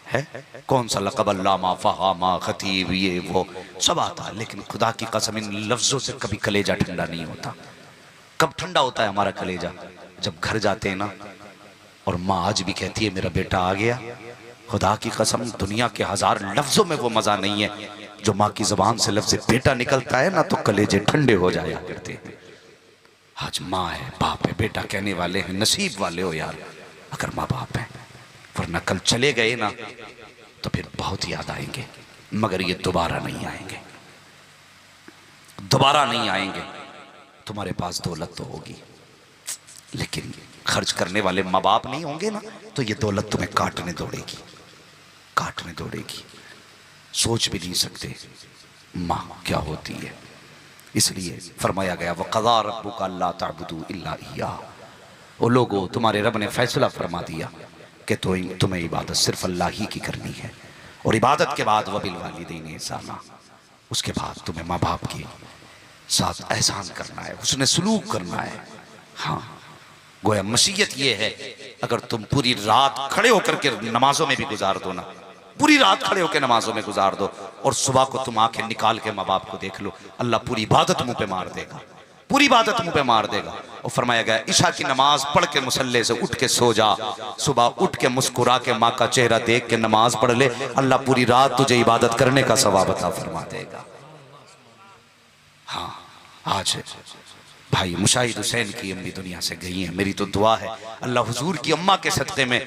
Speaker 1: हैं, कौन सा लक़ब अल्लामा फ़हामा खतीब ये वो सब आता है, लेकिन खुदा की कसम इन लफ्ज़ों से कभी कलेजा ठंडा नहीं होता। कब ठंडा होता है हमारा कलेजा? जब घर जाते हैं ना और माँ आज भी कहती है मेरा बेटा आ गया। खुदा की कसम दुनिया के 1000 लफ्ज़ों में वो मज़ा नहीं है जो माँ की ज़बान से लफ्ज़ बेटा निकलता है ना तो कलेजे ठंडे हो जाया करते हैं। आज माँ है, बाप है, बेटा कहने वाले हैं, नसीब वाले हो यार अगर माँ बाप हैं, वरना कल चले गए ना तो फिर बहुत याद आएंगे, मगर ये दोबारा नहीं आएंगे, दोबारा नहीं आएंगे। तुम्हारे पास दौलत तो होगी लेकिन खर्च करने वाले माँ बाप नहीं होंगे ना तो ये दौलत तुम्हें काटने दौड़ेगी, काटने दौड़ेगी। सोच भी नहीं सकते माँ क्या होती है। इसलिए फरमाया गया वक़ज़ा रब्बुका अल्ला तअबुदू इल्ला इय्याह, ओ लोगों तुम्हारे रब ने फैसला फरमा दिया कि तुम्हें इबादत सिर्फ अल्लाह ही की करनी है और इबादत के बाद वबिल वालिदैन इहसाना, उसके बाद तुम्हें माँ बाप के साथ एहसान करना है, उसने सलूक करना है। हाँ गोया मसीयत ये है अगर तुम पूरी रात खड़े होकर के नमाजों में भी गुजार दो ना, पूरी रात खड़े होकर नमाजों में गुजार दो और सुबह को तुम आंखें निकाल के माँ बाप को देख लो, अल्लाह पूरी इबादत मुंह पे मार देगा, पूरी इबादत मुंह पे मार देगा। और फरमाया गया इशा की नमाज पढ़ के मुसल्ले से उठ के सो जा, सुबह उठ के मुस्कुरा के माँ का चेहरा देख के नमाज पढ़ ले, अल्लाह पूरी रात तुझे इबादत करने का सवाब अता फरमा देगा। हाँ आज भाई मुशाहिद हुसैन की अम्मी दुनिया से गई हैं, मेरी तो दुआ है अल्लाह हुजूर की अम्मा के सदक़े में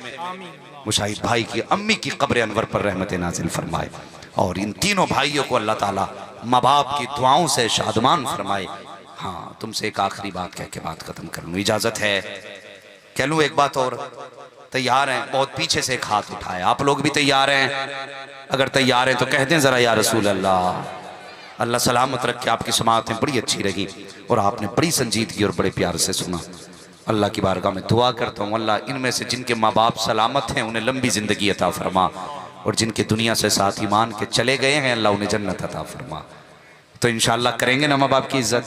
Speaker 1: मुशाहिद भाई की अम्मी की कब्र अनवर पर रहमत नाजिल फरमाए और इन तीनों भाइयों को अल्लाह ताला माँ बाप की दुआओं से शादमान फरमाए। हाँ तुमसे एक आखिरी बात कह के बात खत्म कर लूँ, इजाज़त है? कह लूँ एक बात और? तैयार हैं? बहुत पीछे से एक हाथ उठाए, आप लोग भी तैयार हैं? अगर तैयार हैं तो कह दें ज़रा या रसूल अल्लाह। अल्लाह सलामत रखे, आपकी समाअतें बड़ी अच्छी रही और आपने बड़ी संजीदगी और बड़े प्यार से सुना। अल्लाह की बारगाह में दुआ करता हूँ अल्लाह इनमें से जिनके माँ बाप सलामत हैं उन्हें लंबी ज़िंदगी अता फरमा और जिनके दुनिया से साथ ईमान के चले गए हैं अल्लाह उन्हें जन्नत अता फरमा। तो इंशाअल्लाह करेंगे ना माँ बाप की इज्जत?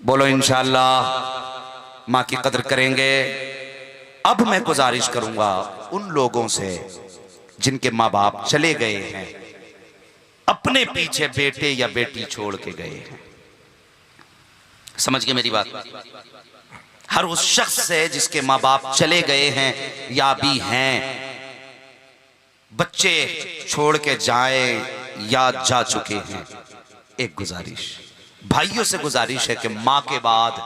Speaker 1: बोलो इंशाअल्लाह माँ की कदर करेंगे। अब मैं गुजारिश करूँगा उन लोगों से जिनके माँ बाप चले गए हैं, अपने पीछे बेटे या बेटी छोड़ के गए हैं, समझ गए मेरी बात? हर उस शख्स से जिसके माँ बाप चले गए हैं या भी हैं, बच्चे छोड़ के जाए या जा चुके हैं, एक गुजारिश भाइयों से गुजारिश है कि माँ के बाद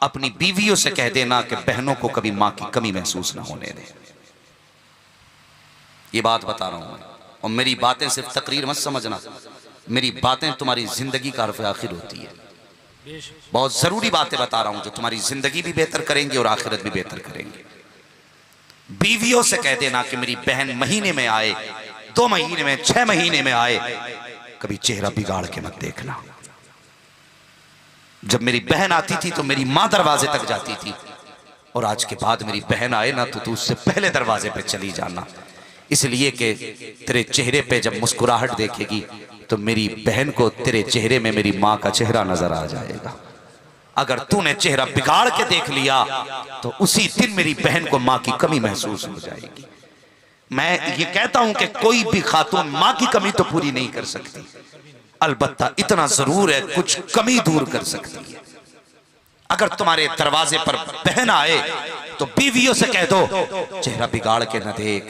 Speaker 1: अपनी बीवियों से कह देना कि बहनों को कभी माँ की कमी महसूस ना होने दें। ये बात बता रहा हूं और मेरी बातें सिर्फ तकरीर मत समझना, मेरी बातें तुम्हारी जिंदगी का हर्फ आखिर होती है। बहुत जरूरी बातें बता रहा हूं जो तुम्हारी जिंदगी भी बेहतर करेंगे और आखिरत भी बेहतर करेंगे। बीवियों से कह देना कि मेरी बहन महीने में आए, 2 महीने में, 6 महीने में आए, कभी चेहरा बिगाड़ के मत देखना। जब मेरी बहन आती थी तो मेरी माँ दरवाजे तक जाती थी और आज के बाद मेरी बहन आए ना तो तू उससे पहले दरवाजे पे चली जाना, इसलिए कि तेरे चेहरे पे जब मुस्कुराहट देखेगी तो मेरी बहन को तेरे चेहरे में मेरी माँ का चेहरा नजर आ जाएगा। अगर तूने चेहरा बिगाड़ के देख लिया तो उसी दिन मेरी बहन को माँ की कमी महसूस हो जाएगी। मैं ये कहता हूं कि कोई भी खातून माँ की कमी तो पूरी नहीं कर सकती, अलबत्ता इतना जरूर है कुछ कमी दूर कर सकती है। अगर तुम्हारे दरवाजे पर बहन आए तो बीवियों से कह दो चेहरा बिगाड़ के न देख,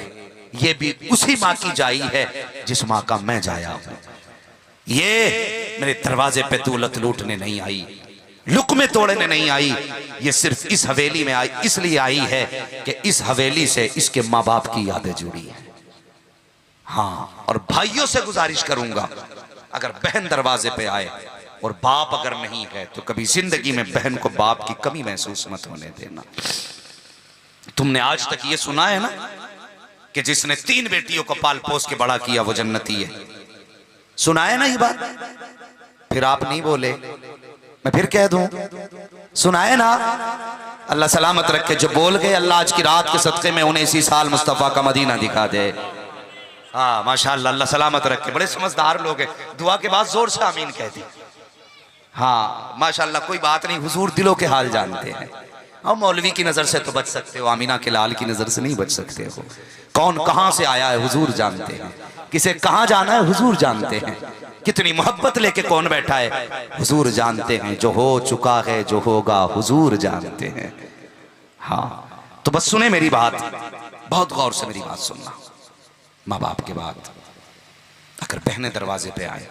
Speaker 1: ये भी उसी माँ की जाई है जिस माँ का मैं जाया हूं। ये मेरे दरवाजे पे दौलत लूटने नहीं आई, लुक्मे तोड़ने नहीं आई, ये सिर्फ इस हवेली में आई इसलिए आई है कि इस हवेली से इसके माँ बाप की यादें जुड़ी है। हाँ, और भाइयों से गुजारिश करूंगा, अगर बहन दरवाजे पे आए और बाप अगर नहीं है तो कभी जिंदगी में बहन को बाप की कमी महसूस मत होने देना। तुमने आज तक ये सुना है ना कि जिसने 3 बेटियों को पाल पोस के बड़ा किया वो जन्नती है, सुना है ना ये बात? फिर आप नहीं बोले, मैं फिर कह दूं, सुना है ना? अल्लाह सलामत रखे जो बोल गए, अल्लाह आज की रात के सदक़े में उन्हें इसी साल मुस्तफ़ा का मदीना दिखा दे। हाँ माशाअल्लाह, अल्लाह सलामत रखे, बड़े समझदार लोग हैं। दुआ के बाद जोर से आमीन कह दी। हाँ माशाअल्लाह, कोई बात नहीं, हुजूर दिलों के हाल जानते हैं। और मौलवी की नजर से तो बच सकते हो, आमीना के लाल की नजर से नहीं बच सकते हो। कौन कहां से आया है हुजूर जानते हैं, किसे कहां जाना है हुजूर जानते हैं, कितनी मोहब्बत लेके कौन बैठा है हुजूर जानते हैं, जो हो चुका है जो होगा हुजूर जानते हैं। हाँ तो बस सुने मेरी बात, बहुत गौर से मेरी बात सुनना। माँ बाप के बाद अगर बहनें दरवाजे पे आए,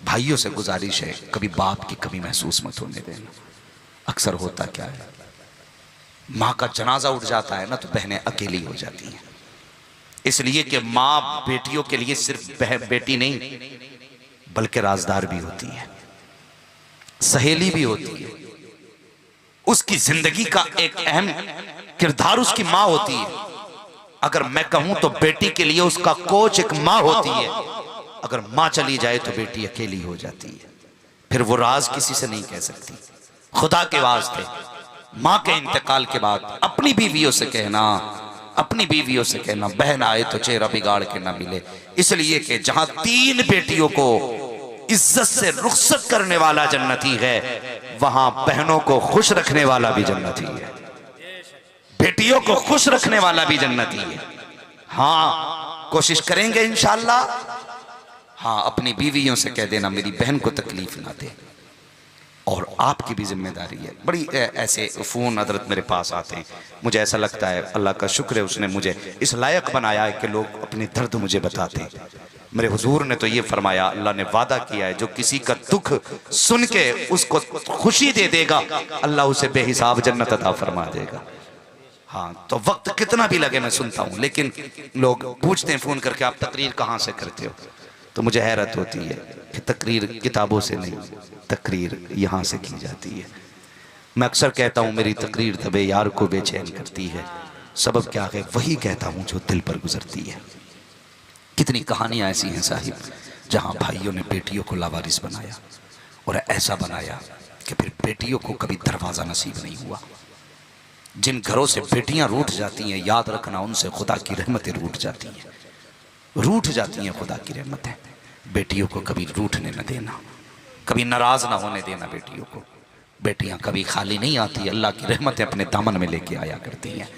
Speaker 1: भाइयों से गुजारिश है कभी बाप की कमी महसूस मत होने देना। अक्सर होता क्या है, माँ का जनाजा उठ जाता है ना तो बहनें अकेली हो जाती हैं, इसलिए कि माँ बेटियों के लिए सिर्फ बेटी नहीं बल्कि राजदार भी होती है, सहेली भी होती है, उसकी जिंदगी का एक अहम किरदार उसकी माँ होती है। अगर मैं कहूं तो बेटी के लिए उसका कोच एक माँ होती है, अगर माँ चली जाए तो बेटी अकेली हो जाती है, फिर वो राज किसी से नहीं कह सकती। खुदा के वास्ते माँ के इंतकाल के बाद अपनी बीवियों से कहना, अपनी बीवियों से कहना बहन आए तो चेहरा बिगाड़ के ना मिले, इसलिए कि जहां 3 बेटियों को इज्जत से रुखसत करने वाला जन्नती है, वहां बहनों को खुश रखने वाला भी जन्नती है, बेटियों को खुश रखने वाला भी जन्नती है। हाँ कोशिश करेंगे इंशाअल्लाह। हाँ अपनी बीवियों से कह देना मेरी बहन को तकलीफ ना दे, और आपकी भी जिम्मेदारी है। बड़ी ऐसे फ़ोन हजरत मेरे पास आते हैं, मुझे ऐसा लगता है अल्लाह का शुक्र है उसने मुझे इस लायक बनाया है कि लोग अपने दर्द मुझे बताते हैं। मेरे हुजूर ने तो ये फरमाया, अल्लाह ने वादा किया है जो किसी का दुख सुन के उसको खुशी दे देगा अल्लाह उसे बेहिसाब जन्नत अता फरमा देगा। हाँ तो वक्त कितना भी लगे मैं सुनता हूँ, लेकिन लोग पूछते हैं फ़ोन करके आप तकरीर कहाँ से करते हो, तो मुझे हैरत होती है कि तकरीर किताबों से नहीं, तकरीर यहाँ से की जाती है। मैं अक्सर कहता हूँ मेरी तकरीर तबे यार को बेचैन करती है, सबब क्या है वही कहता हूँ जो दिल पर गुजरती है। कितनी कहानियाँ ऐसी हैं साहिब जहाँ भाइयों ने बेटियों को लावारिस बनाया, और ऐसा बनाया कि फिर बेटियों को कभी दरवाज़ा नसीब नहीं हुआ। जिन घरों से बेटियाँ रूठ जाती हैं, याद रखना उनसे खुदा की रहमतें रूठ जाती हैं, रूठ जाती हैं खुदा की रहमतें। बेटियों को कभी रूठने न देना, कभी नाराज ना होने देना बेटियों को। बेटियां कभी खाली नहीं आती, अल्लाह की रहमतें अपने दामन में लेके आया करती हैं।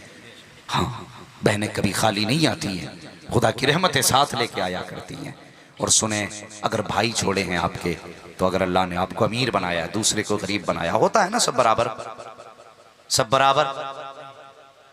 Speaker 1: हाँ बहनें कभी खाली नहीं आती हैं, खुदा की रहमतें साथ लेके आया करती हैं। और सुने, अगर भाई छोड़े हैं आपके, तो अगर अल्लाह ने आपको अमीर बनाया, दूसरे को गरीब बनाया, होता है ना सब बराबर, सब बराबर।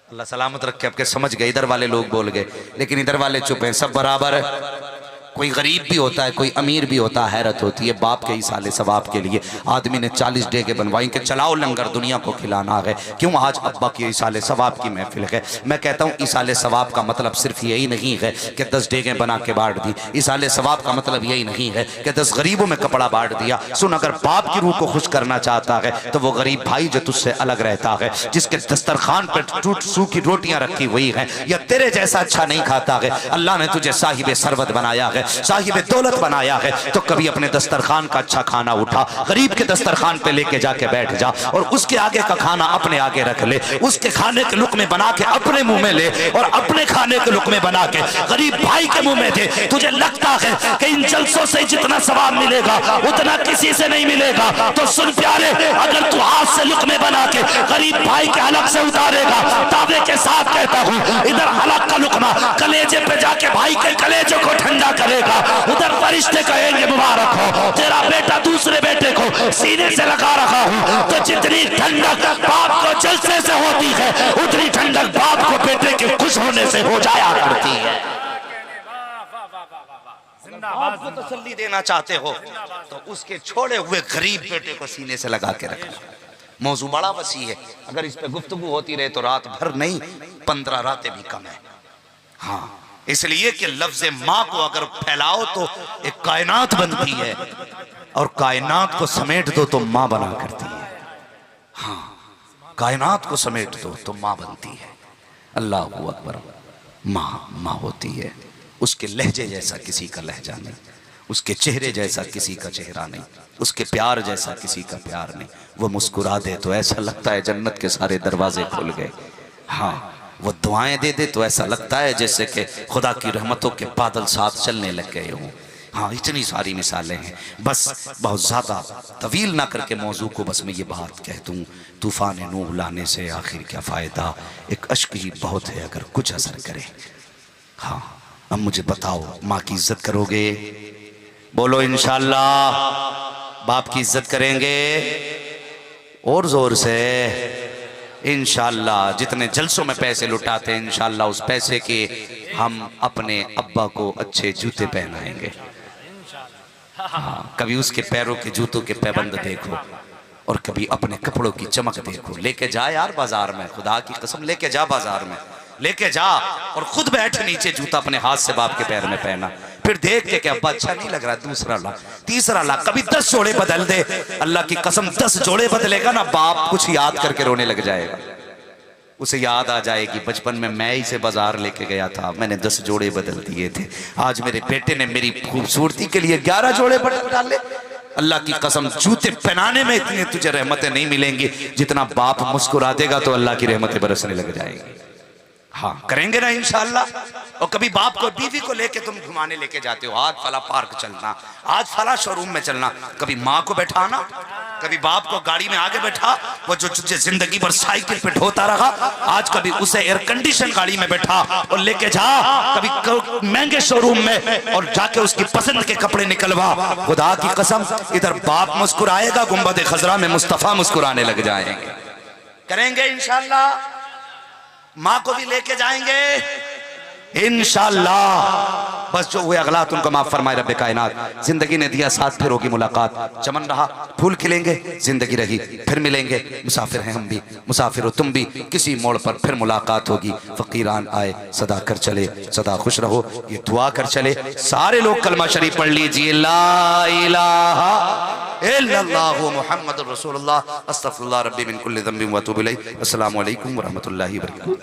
Speaker 1: अल्लाह सलामत रखे, आपके समझ गए, इधर वाले लोग बोल गए लेकिन इधर वाले चुप हैं, सब बराबर है। कोई गरीब भी होता है, कोई अमीर भी होता है। हैरत होती है बाप के इसाले सवाब के लिए आदमी ने 40 डेगे बनवाई कि चलाओ लंगर दुनिया को खिलाना है। क्यों? आज अब्बा की इसाले सवाब की महफिल है। मैं कहता हूँ इसाले सवाब का मतलब सिर्फ यही नहीं है कि 10 डेगे बना के बांट दी। इसाले सवाब का मतलब यही नहीं है कि 10 गरीबों में कपड़ा बांट दिया। सुन, अगर बाप की रूह को खुश करना चाहता है तो वो गरीब भाई जो तुझसे अलग रहता है, जिसके दस्तरखान पर टूट सूखी रोटियां रखी हुई हैं, या तेरे जैसा अच्छा नहीं खाता है, अल्लाह ने तुझे साहिब सरवत बनाया है, साहिब दौलत बनाया है, तो कभी अपने दस्तरखान का अच्छा खाना उठा, गरीब के दस्तरखान पे लेके जाके बैठ जा और उसके आगे का खाना अपने आगे रख ले। उसके खाने के लुकमे बना के अपने मुंह में ले और अपने खाने के लुकमे बना के गरीब भाई के मुंह में दे। तुझे लगता है कि इन जलसों से जितना सवाब मिलेगा उतना किसी से नहीं मिलेगा, तो सुन प्यारे, अगर तू हाथ से लुकमे बना के गरीब भाई के हलक से उतारेगा, दावे के साथ कहता हूँ, इधर हलक का लुकमा कलेजे पे जाके भाई के कलेजों को ठंडा करे करेगा, उधर फरिश्ते कहेंगे मुबारक हो, तेरा बेटा दूसरे बेटे को सीने से लगा रखा हूं। तो जितनी ठंडक बाप को जलसे से होती है, उतनी ठंडक बाप को बेटे के खुश होने से हो जाया करती है। बाप को तसल्ली देना चाहते हो तो उसके छोड़े हुए गरीब बेटे को सीने से लगा के रखना। मौजू बड़ा वसी है, अगर इस पे गुफ्तगू होती रहे तो रात भर नहीं 15 रातें भी कम है। हाँ, इसलिए कि लफ्ज़ माँ को अगर फैलाओ तो एक कायनात बनती है, और कायनात को समेट दो तो माँ बना करती है। हाँ, कायनात को समेट दो तो माँ बनती है। अल्लाह अकबर। माँ होती है, उसके लहजे जैसा किसी का लहजा नहीं, उसके चेहरे जैसा किसी का चेहरा नहीं, उसके प्यार जैसा किसी का प्यार नहीं। वो मुस्कुरा दे तो ऐसा लगता है जन्नत के सारे दरवाजे खुल गए। हाँ, वो दुआएं दे दे तो ऐसा लगता है जैसे कि खुदा की रहमतों के बादल साथ चलने लग गए हों। हाँ, इतनी सारी मिसालें हैं। बस बहुत ज़्यादा तवील ना करके मौजू को बस मैं ये बात कह दूँ, तूफ़ान नूह लाने से आखिर क्या फ़ायदा, एक अश्क ही बहुत है अगर कुछ असर करे। हाँ, अब मुझे बताओ, माँ की इज्जत करोगे? बोलो इंशाअल्लाह। बाप की इज्जत करेंगे? और जोर से इंशाअल्लाह। जितने जलसों में पैसे लुटाते हैं, इंशाअल्लाह उस पैसे के हम अपने अब्बा को अच्छे जूते पहनाएंगे। हाँ, कभी उसके पैरों के जूतों के पैबंद देखो, और कभी अपने कपड़ों की चमक देखो। लेके जा यार बाजार में, खुदा की कसम लेके जा बाजार में, लेके जा और खुद बैठ नीचे, जूता अपने हाथ से बाप के पैर में पहना। फिर देख के अब्बा अच्छा नहीं लग रहा, दूसरा ला, तीसरा ला, कभी 10 जोड़े बदल दे। अल्लाह की कसम 10 जोड़े बदलेगा ना, बाप कुछ याद करके रोने लग जाएगा। उसे याद आ जाएगी बचपन में मैं ही से बाजार लेके गया था, मैंने 10 जोड़े बदल दिए थे। आज मेरे बेटे ने मेरी खूबसूरती के लिए 11 जोड़े बदल डाले। अल्लाह की कसम जूते पहनाने में इतनी तुझे रहमतें नहीं मिलेंगी जितना बाप मुस्कुरा देगा तो अल्लाह की रहमतें बरसने लग जाएंगी। हाँ, करेंगे ना इंशाअल्लाह। और कभी बाप को बीवी को लेके तुम घुमाने लेके जाते हो, आज फला पार्क चलना, आज फला शोरूम में चलना। कभी माँ को बैठाना, कभी बाप को गाड़ी में आगे बैठा, वो जो तुझे जिंदगी भर साइकिल पे ढोता रहा, आज कभी उसे एयर कंडीशन गाड़ी में बैठा और लेके जा, कभी महंगे शोरूम में और जाके उसकी पसंद के कपड़े निकलवा। खुदा की कसम इधर बाप मुस्कुराएगा, गुंबद खजरा में मुस्तफा मुस्कुराने लग जाएंगे। करेंगे इंशाअल्लाह। माँ को भी लेके जाएंगे इंशाअल्लाह। बस जो हुए अगलात उनको माफ फरमाए रब्बे कायनात। जिंदगी ने दिया साथ, फिर होगी मुलाकात। चमन रहा फूल खिलेंगे, जिंदगी रही फिर मिलेंगे। मुसाफिर हैं हम भी, मुसाफिर हो तुम भी, किसी मोड़ पर फिर मुलाकात होगी। फकीरान आए सदा कर चले, सदा खुश रहो, ये दुआ कर चले। सारे लोग कलमा शरीफ पढ़ लीजिए, ला इलाहा इल्लल्लाहु मुहम्मदुर रसूलुल्लाह, अस्तगफिरुल्लाह रब्बी मिन कुल्लि ज़ंबिन व अतूबु इलैह। अस्सलामु अलैकुम व रहमतुल्लाहि व बरकातहू।